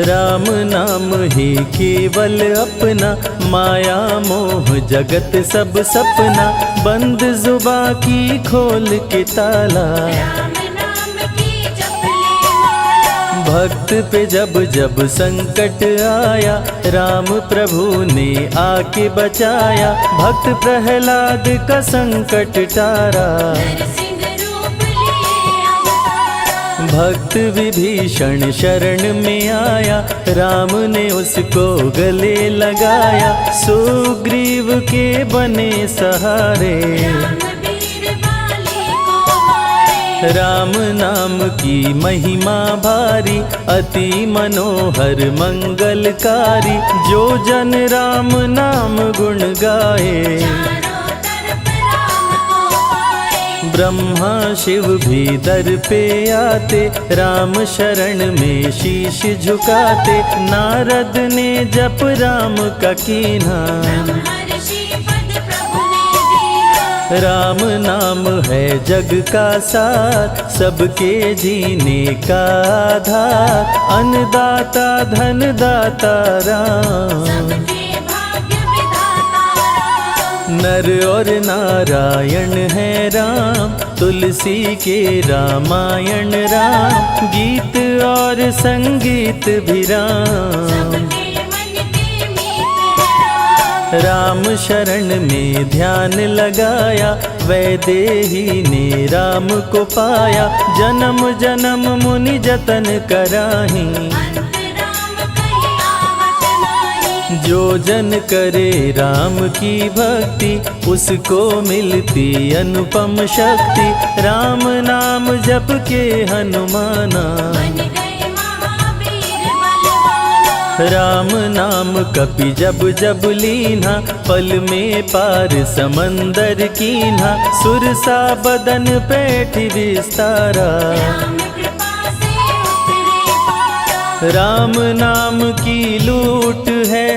राम नाम ही केवल अपना, माया मोह जगत सब सपना, बंद जुबा की खोल के ताला। राम नाम की जप ले माला। भक्त पे जब जब संकट आया, राम प्रभु ने आके बचाया, भक्त प्रहलाद का संकट टारा। नरसिंह रूप लिए अवतारा। भक्त विभीषण शरण में आया, राम ने उसको गले लगाया, सुग्रीव के बने सहारे। राम वीर बाली को मारे। राम नाम की महिमा भारी, अति मनोहर मंगलकारी, जो जन राम नाम गुण गाए। चारों तरफ राम को पाए। ब्रह्मा शिव भी दर पे आते, राम शरण में शीश झुकाते, नारद ने जप राम का कीन्हा। ब्रह्मर्षि पद प्रभु ने दीना। राम नाम है जग का साथ, सबके जीने का आधार, अन्नदाता धनदाता राम। सबके भाग्य विधाता राम। नर और नारायण है राम, तुलसी के रामायण राम, गीत और संगीत भी राम। सबके मन के मीत है राम। राम शरण में ध्यान लगाया, वैदेही ने राम को पाया, जन्म जन्म मुनि जतन कराही। अंत राम कहीं आवत नाही। जो जन करे राम की भक्ति, उसको मिलती अनुपम शक्ति, राम नाम जप के हनुमाना। बन गए महावीर बलवाना। राम नाम कपि जब जब लीन्हा, पल में पार समंदर कीन्हा। सुरसा बदन पैठ विस्तारा, राम कृपा से उतरे पारा। राम नाम की लूट है,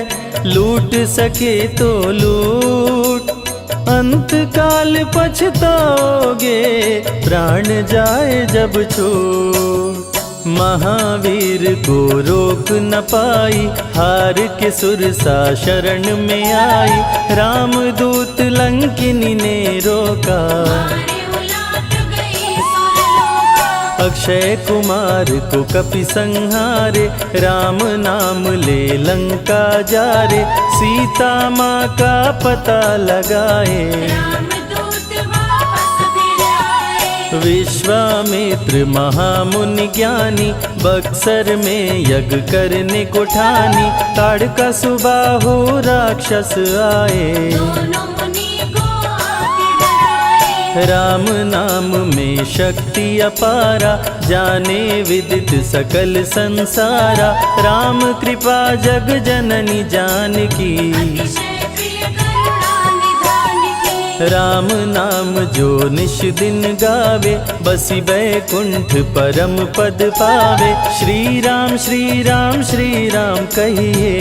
लूट सके तो लूट। अंत काल पछताओगे, प्राण जाए जब छूट। महावीर को रोक न पाई, हार के सुरसा शरण में आई। रामदूत लंकिनी ने रोका, मारे उलाट गई सुरलोका। अक्षय कुमार को कपि संहारे। राम नाम ले लंका जा रे, सीता माँ का पता लगाए। रामदूत वापस फिर आए। विश्वामित्र महामुनि ज्ञानी, बक्सर में यज्ञ करने को ठानी। ताड़का सुबाहु राक्षस आए, दोनों मुनि को आके डराए। राम नाम में शक्ति अपारा, जाने विदित सकल संसारा। राम कृपा जग जननी जानकी, अतिशय प्रिय करुणा निधान की। राम नाम जो निश दिन गावे, बसी बैकुंठ परम पद पावे। श्री राम श्री राम श्री राम जाहि कहिए,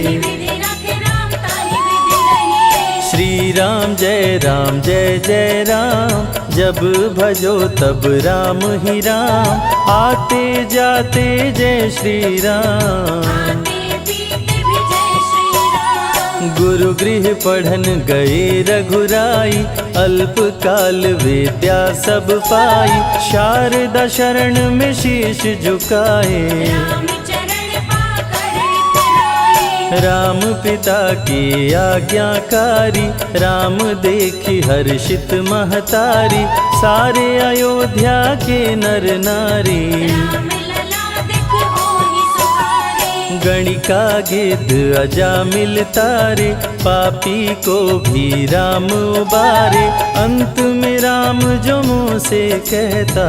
विधि रखे राम ताहि विधि रहिए। श्री राम जय जय राम। जब भजो तब राम ही राम, आते जाते जय श्री राम। आते पीते भी जय श्री राम। गुरु गृह पढ़न गए रघुराई, अल्प काल विद्या सब पाई। शारदा शरण में शीश झुकाए, राम चरण पाकर इतराए। राम पिता की आज्ञाकारी। राम देखी हर्षित महतारी, सारे अयोध्या के नर नारी। राम लला दिख होहि सुखारे। गणिका गिद्ध अजामिल तारे, पापी को भी राम उबारे। अंत में राम जो मुँह से कहता,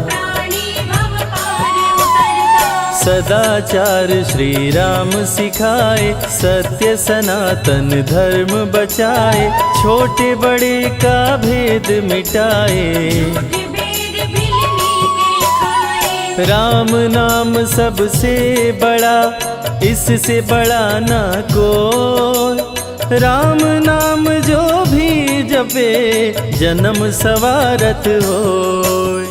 प्राणी भव पार उतरता। सदाचार श्री राम सिखाए। सत्य सनातन धर्म बचाए, छोटे बड़े का भेद मिटाए। भेद भिलनी के खाए। राम नाम सबसे बड़ा, इससे बड़ा ना कोई। राम नाम जो भी जपे, जन्म सवारत होय।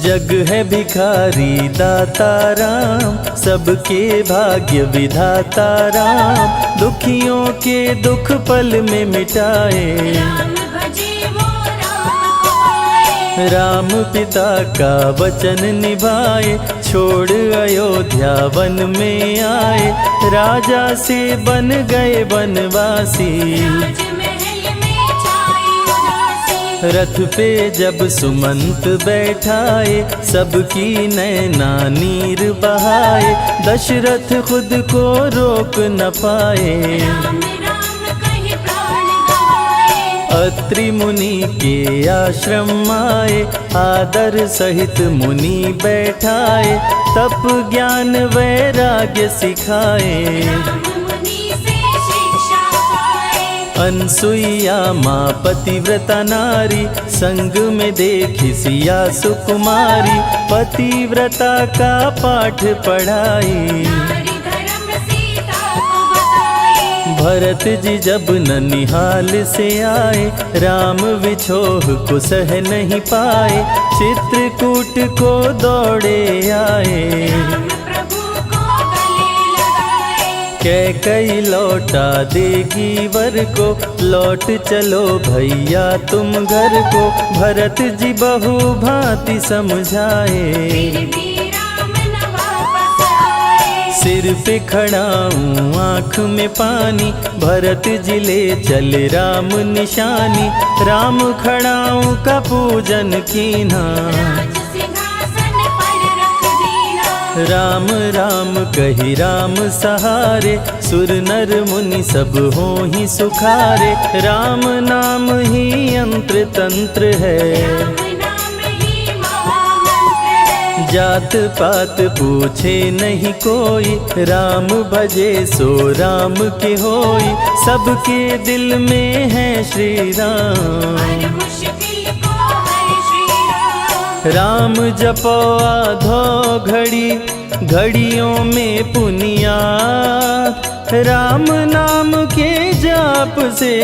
जग है भिखारी दाता राम, सबके भाग्य विधाता राम। दुखियों के दुख पल में मिटाए, राम भजे वो राम को पाए। राम पिता का वचन निभाए। छोड़ अयोध्या वन में आए, राजा से बन गए वनवासी। राजमहल में छाई उदासी। रथ पे जब सुमंत बैठाए, सबकी नैना नीर बहाए। दशरथ खुद को रोक न पाए, राम राम कहि प्राण गवाए। अत्रि मुनि के आश्रम आए, आदर सहित मुनि बैठाए। तप ज्ञान वैराग्य सिखाए, राम मुनि से शिक्षा पाए। अनसुईया माँ पतिव्रता नारी, संग में देखी सिया सुकुमारी। पतिव्रता का पाठ पढ़ाई, नारी धर्म सीता को बताए। भरत जी जब ननिहाल से आए, राम विछोह को सह नहीं पाए। चित्रकूट को दौड़े आए, राम प्रभु को गले लगाए। कैकई लौटा देगी वर को, लौट चलो भैया तुम घर को। भरत जी बहु भांति समझाए, फिर भी राम न वापस आए। सिर पे खड़ाऊं आँख में पानी, भरत जी ले चले राम निशानी। राम खड़ाऊं का पूजन कीन्हा, राज सिंहासन पर रख दीना। राम राम कही राम सहारे। सुर नर मुनि सब हो ही सुखारे, राम नाम ही यंत्र तंत्र है। राम नाम ही महामंत्र है। जात पात पूछे नहीं कोई, राम भजे सो राम के होई। सबके दिल में है श्री राम, हर मुश्किल को हर श्री राम। राम जपो आधो घड़ी, घड़ियों में पुनियात। राम नाम के जाप से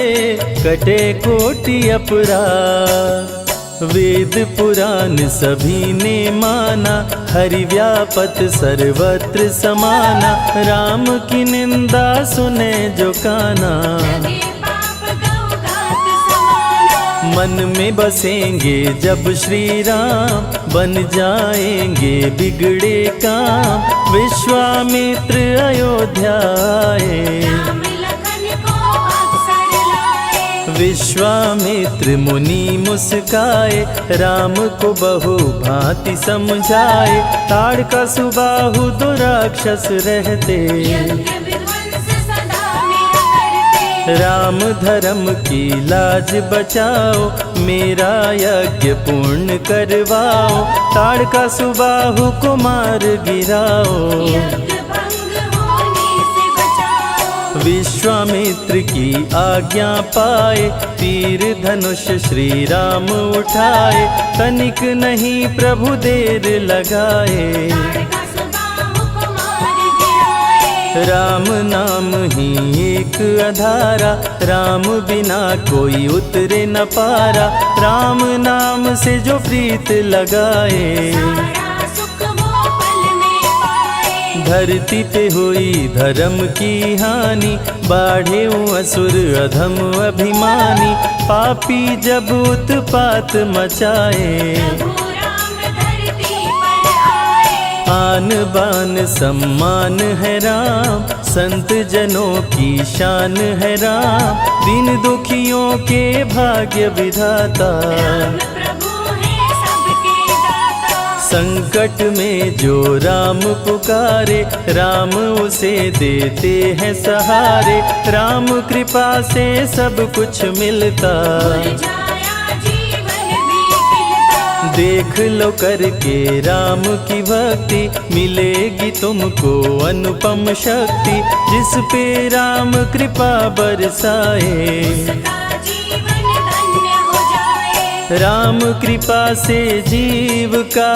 कटे कोटि अपराध। वेद पुराण सभी ने माना, हरि व्यापत सर्वत्र समाना। राम की निंदा सुने जो काना, लगे पाप गौघात समाना। मन में बसेंगे जब श्री राम, बन जाएंगे बिगड़े काम। विश्वामित्र अयोध्या आए, राम लखन को अवसर लाए। विश्वामित्र मुनि मुस्काए, राम को बहु भांति समझाए। ताड़का सुबाहु दो राक्षस रहते, यज्ञ विध्वंस सदा मेरा करते। राम धर्म की लाज बचाओ, मेरा यज्ञ पूर्ण करवाओ। ताड़का सुबाहु को मार गिराओ, यज्ञ भंग होने से बचाओ। विश्वामित्र की आज्ञा पाए, तीर धनुष श्री राम उठाए। तनिक नहीं प्रभु देर लगाए, ताड़का सुबाहु को मार गिराए। राम नाम ही एक आधारा, राम बिना कोई उतरे न पारा। राम नाम से जो प्रीत लगाए, सारा सुख वो पल में पाए। धरती पे हुई धर्म की हानि, बाढ़े असुर अधम अभिमानी। पापी जब उत्पात मचाए, प्रभु राम धरती पर आए। आन बान सम्मान है राम, संत जनों की शान है राम। दीन दुखियों के भाग्य विधाता, राम प्रभु है सबके दाता। संकट में जो राम पुकारे, राम उसे देते हैं सहारे। राम कृपा से सब कुछ मिलता, मुरझाया जीवन भी खिलता। देख लो करके राम की भक्ति, मिलेगी तुमको अनुपम शक्ति। जिस पे राम कृपा बरसाए, उसका जीवन धन्य हो जाए। राम कृपा से जीव का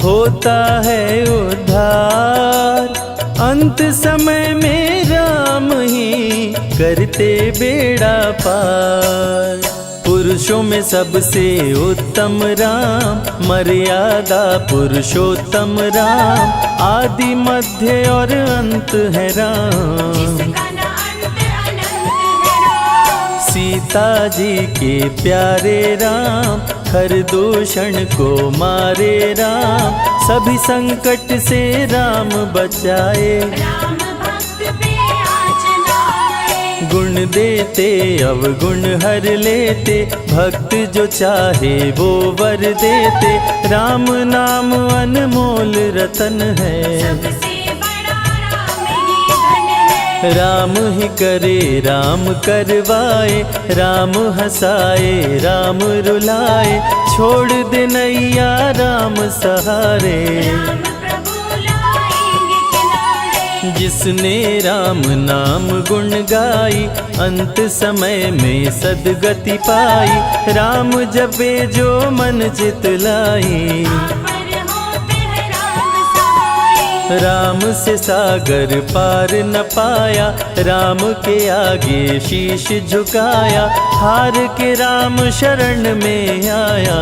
होता है उद्धार। अंत समय में राम ही करते बेड़ा पार। पुरुषों में सबसे उत्तम राम, मर्यादा पुरुषोत्तम राम। आदि मध्य और अंत है राम, जिसका न अंत अनंत है राम। सीता जी के प्यारे राम, हर दूषण को मारे राम। सभी संकट से राम बचाए, राम भक्त पे आँच न आए। गुण देते अवगुण हर लेते। भक्त जो चाहे वो वर देते। राम नाम अनमोल रतन है, सबसे बड़ा राम ही धन है। राम ही करे राम करवाए। राम हंसाए राम रुलाए, छोड़ दे नैया राम सहारे। राम प्रभु लाएंगे किनारे। जिसने राम नाम गुण गाई, अंत समय में सदगति पाई। राम जपे जो मन चित लाई, पर होते हैं राम सहाय। राम से सागर पार न पाया। राम के आगे शीश झुकाया, हार के राम शरण में आया।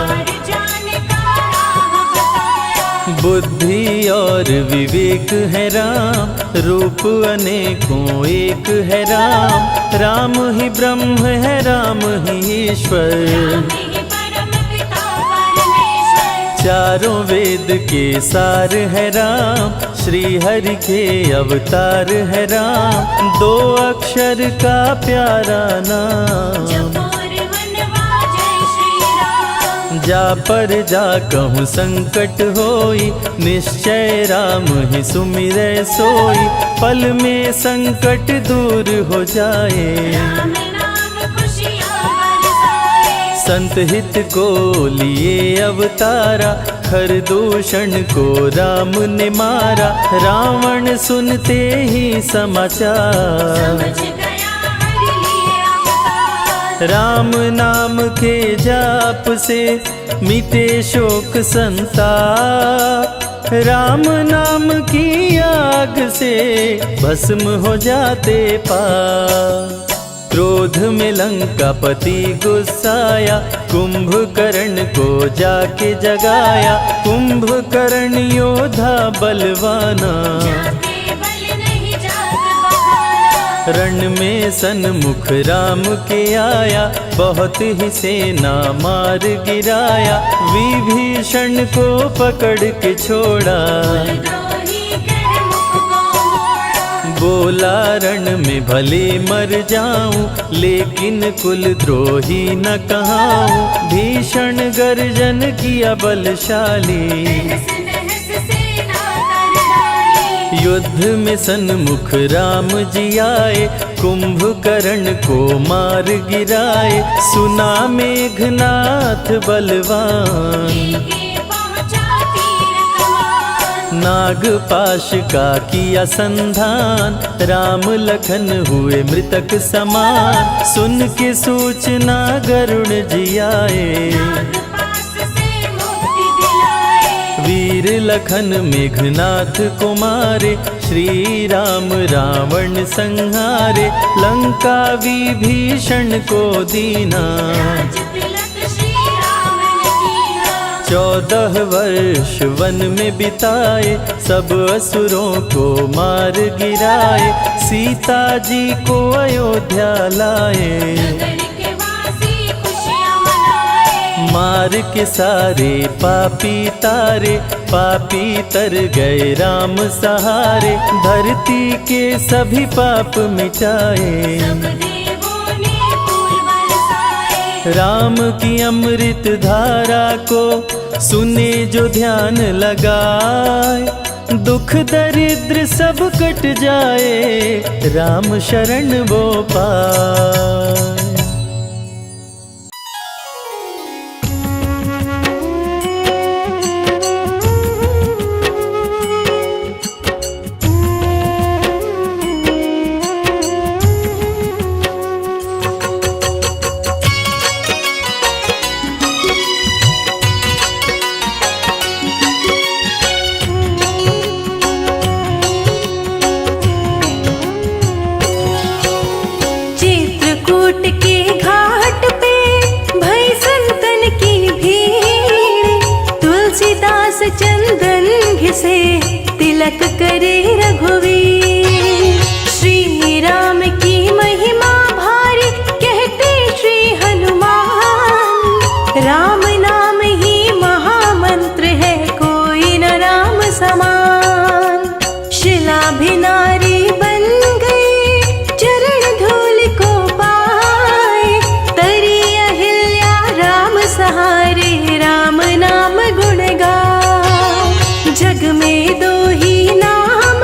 हर जाने का राह बताया। बुद्धि और विवेक है राम, रूप अनेकों एक है राम। राम ही ब्रह्म है राम ही ईश्वर, राम ही परम पिता परमेश्वर। चारों वेद के सार है राम। श्री हरि के अवतार है राम। दो अक्षर का प्यारा नाम, जपोर मनवा जय श्री राम। जा पर जा कहूँ संकट होई। निश्चय राम ही सुमिरै सोई, पल में संकट दूर हो जाए। राम नाम खुशियाँ बरसाए। संत हित को लिए अवतारा, खरदूषण को राम ने मारा, रावण सुनते ही समाचार। समझ गया हर लिए अवतार। राम नाम के जाप से मिटे शोक संताप, राम नाम की आग से भस्म हो जाते पाप। क्रोध में लंकापति गुस्साया, कुंभकर्ण को जाके जगाया। कुंभकर्ण योद्धा बलवाना, जाके बल नहीं जात बहाना। रण में सन्मुख राम के आया, बहुत ही सेना मार गिराया। विभीषण को पकड़ के छोड़ा, द्रोही कर मुख को मोड़ा। बोला रण में भले मर जाऊं, लेकिन कुल द्रोही न कहाऊं। भीषण गर्जन किया बलशाली, तहस नहस सेना कर डाली। युद्ध में सन्मुख राम जी आए, कुंभकर्ण को मार गिराए। सुना मेघनाथ बलवान, लेके पहुंचा तीर कमान। नागपाश का किया संधान, राम लखन हुए मृतक समान। सुन के सूचना गरुड़ जी आए, नागपाश से मुक्ति दिलाए। वीर लखन मेघनाथ को मारे। श्री राम रावण संहारे, लंका विभीषण को दीना। राज तिलक श्री राम ने कीना। 14 वर्ष वन में बिताए, सब असुरों को मार गिराए। सीता जी को अयोध्या लाए, नगर के वासी खुशियां मनाए। मार के सारे पापी तारे। पापी तर गए राम सहारे, धरती के सभी पाप मिटाए। सब देवों ने फूल बरसाए। राम की अमृत धारा को सुने जो ध्यान लगाए, दुख दरिद्र सब कट जाए, राम शरण वो पाए। चित्रकूट के घाट पे भई संतन की भीड़, तुलसीदास चंदन घिसे तिलक करे रघुवीर। श्री राम की महिमा भारी कहते श्री हनुमान, राम नाम ही महामंत्र है कोई न राम समान। शिला भी नारी बन गई चरण धूल को पाए, तरी अहिल्या राम सहारे राम नाम गुण गाए। जग में दो ही नाम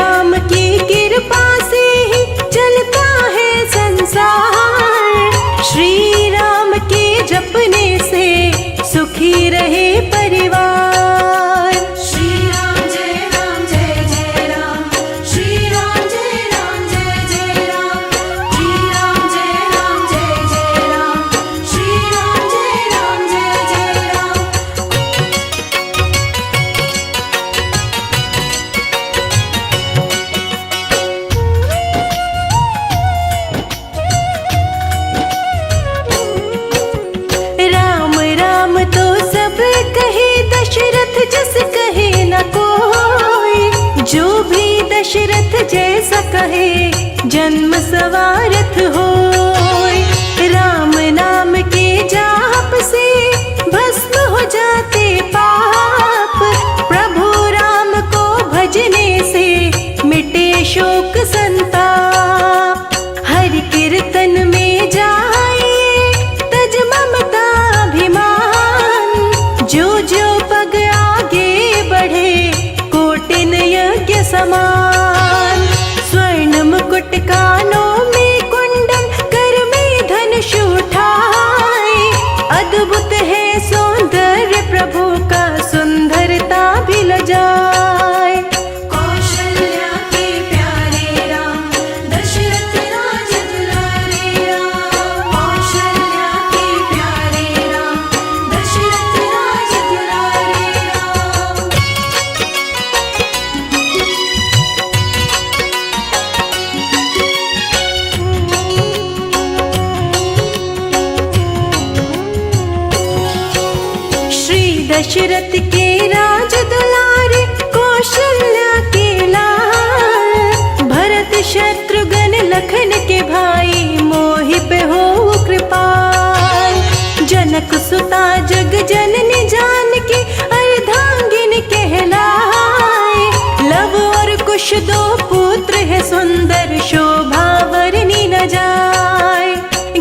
राम की कृपा से ही चलता है संसार। श्री राम के जपने से सुखी रहे परिवार। श्री राम जय जय राम, श्री राम जय जय राम, श्री राम जय राम, श्री राम जय राम। राम राम तो सब कहे, दशरथ जस कहे न कोई। जो भी दशरथ जैसा कहे, जन्म सवारथ होय। राम नाम के जाप से भस्म हो जाते पाप। प्रभु राम को भजने से मिटे शोक संताप। हरि कीर्तन में जाए तज ममता अभिमान। जो जो पग आगे बढ़े, कोटिन यज्ञ समान। स्वर्ण मुकुट कानों में कुंडल, कर में धनुष उठाए। अद्भुत है सौंदर्य प्रभु का, सुंदरता भी लजाए। कौशल्या के प्यारे राम, दशरथ राज दुलारे राम। कौशल्या के प्यारे राम, दशरथ राज दुलारे राम। श्री दशरथ के राज दुलारे, कौशल्या के लाल। भरत शत्रुघ्न लखन के भाई, मोहि पे हो कृपाल। जनक सुता जग जननी जानकी, अर्धांगिनी कहलाए। लव और कुश दो पुत्र है सुंदर, शोभा वर्णि न जाए।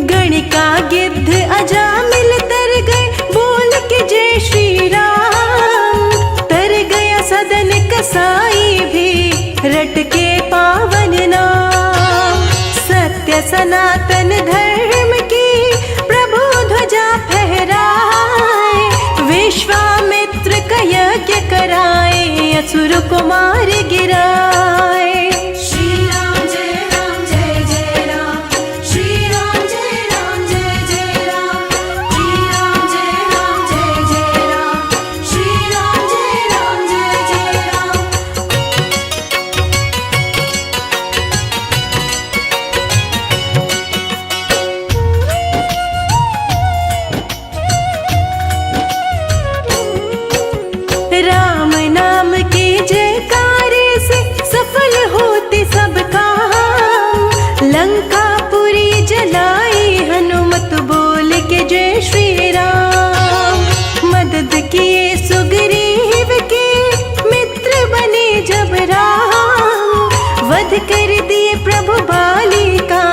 गणिका गिद्ध अजामिल तर गए, बोल के जय श्री राम। तर गया सदन कसाई भी, रट के पावन नाम। सत्य सनातन धर्म की प्रभु ध्वजा फहराए। विश्वामित्र का यज्ञ कराए, असुर को मार गिराए। श्री राम जय राम, श्री राम जय राम, श्री राम जय राम, श्री राम जय राम। राम नाम के जयकारे से सफल होते सब काम। लंकापुरी जलाई हनुमत, बोल के जय श्री राम। मदद किए सुग्रीव के, मित्र बने जब राम। वध कर दिए प्रभु बाली का,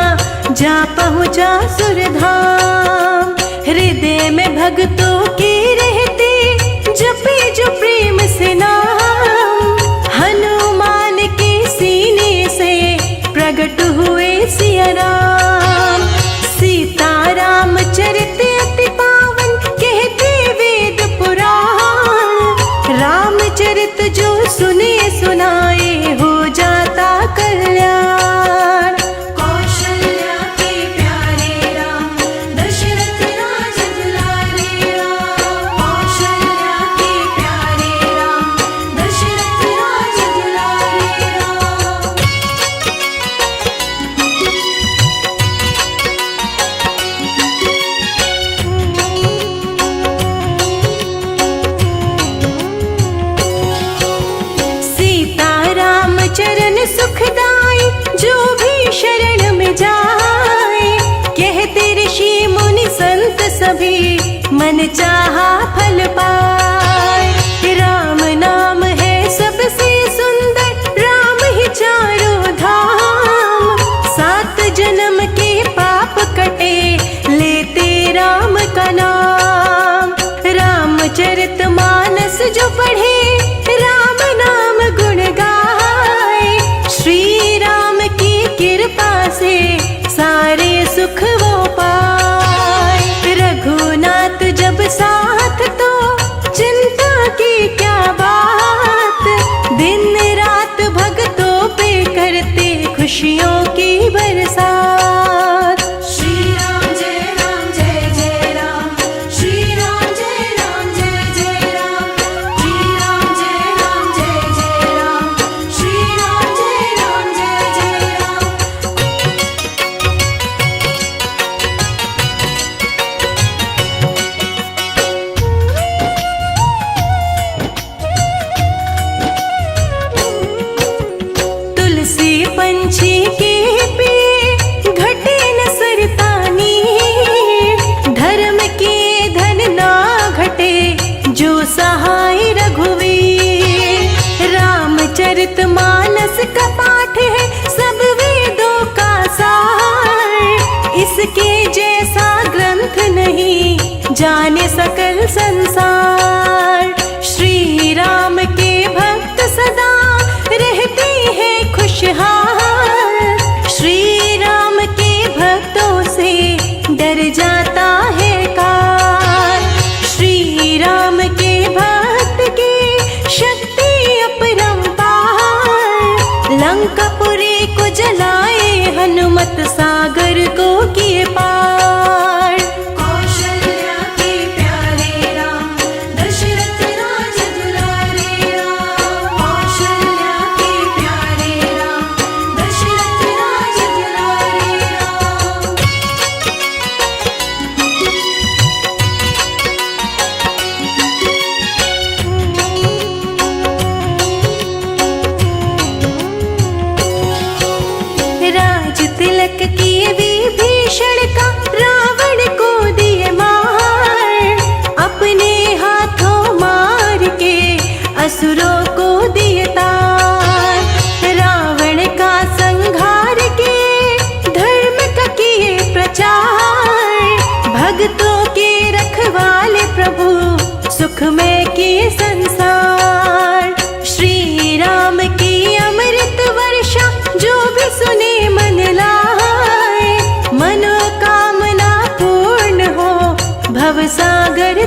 जा पहुँचा सुरधाम। हृदय में भक्तों के रहते, जपे जो प्रेम से नाम। हनुमान के सीने से प्रकट हुए सिया राम। सीता राम चरित अति पावन, कहते वेद पुराण। रामचरित जो सुने सुनाए, हो जाता कल्याण। कौशल्या के प्यारे राम, दशरथ राज दुलारे राम। कौशल्या के प्यारे राम, दशरथ राज दुलारे राम। सीता राम चरण सुखदाई, जो भी शरण में जाए। कहते ऋषि मुनि संत सभी, मन चाहा फल पाए। राम नाम है सबसे सुंदर, राम ही चारों धाम। 7 जन्म के पाप कटे, लेते राम का नाम। रामचरित मानस जो पढ़े, राम नाम गुण गाए। खुशियों की बरसात। श्री राम जय जय राम, श्री राम जय जय राम, श्री राम जय राम, श्री राम जय राम। तुलसी पंछी के पे घटे न सरतानी, धर्म के धन ना घटे जो सहाय रघुवीर। रामचरित मानस का पाठ है सब वेदों का सार, इसके जैसा ग्रंथ नहीं जाने सकल संसार। श्री राम के भक्त सदा रहते हैं खुशहाल, श्री राम के भक्तों से डर जाता है काल। श्री राम के भक्त की शक्ति अपरंपार, लंकापुरी को जलाए हनुमत सागर को किए पार। कौशल्या के प्यारे राम, दशरथ राज दुलारे राम। कौशल्या के प्यारे राम, दशरथ राज दुलारे राम। राज तिलक किए विभीषण का रावण को दिए मार, अपने हाथों मार के असुरों को दिए तार। रावण का संहार के धर्म का किए प्रचार, भक्तों के रखवाले प्रभु सुख में किए संसार। श्री राम की अमृत वर्षा जो भी सुने मन लाए, मनोकामना पूर्ण हो भवसागर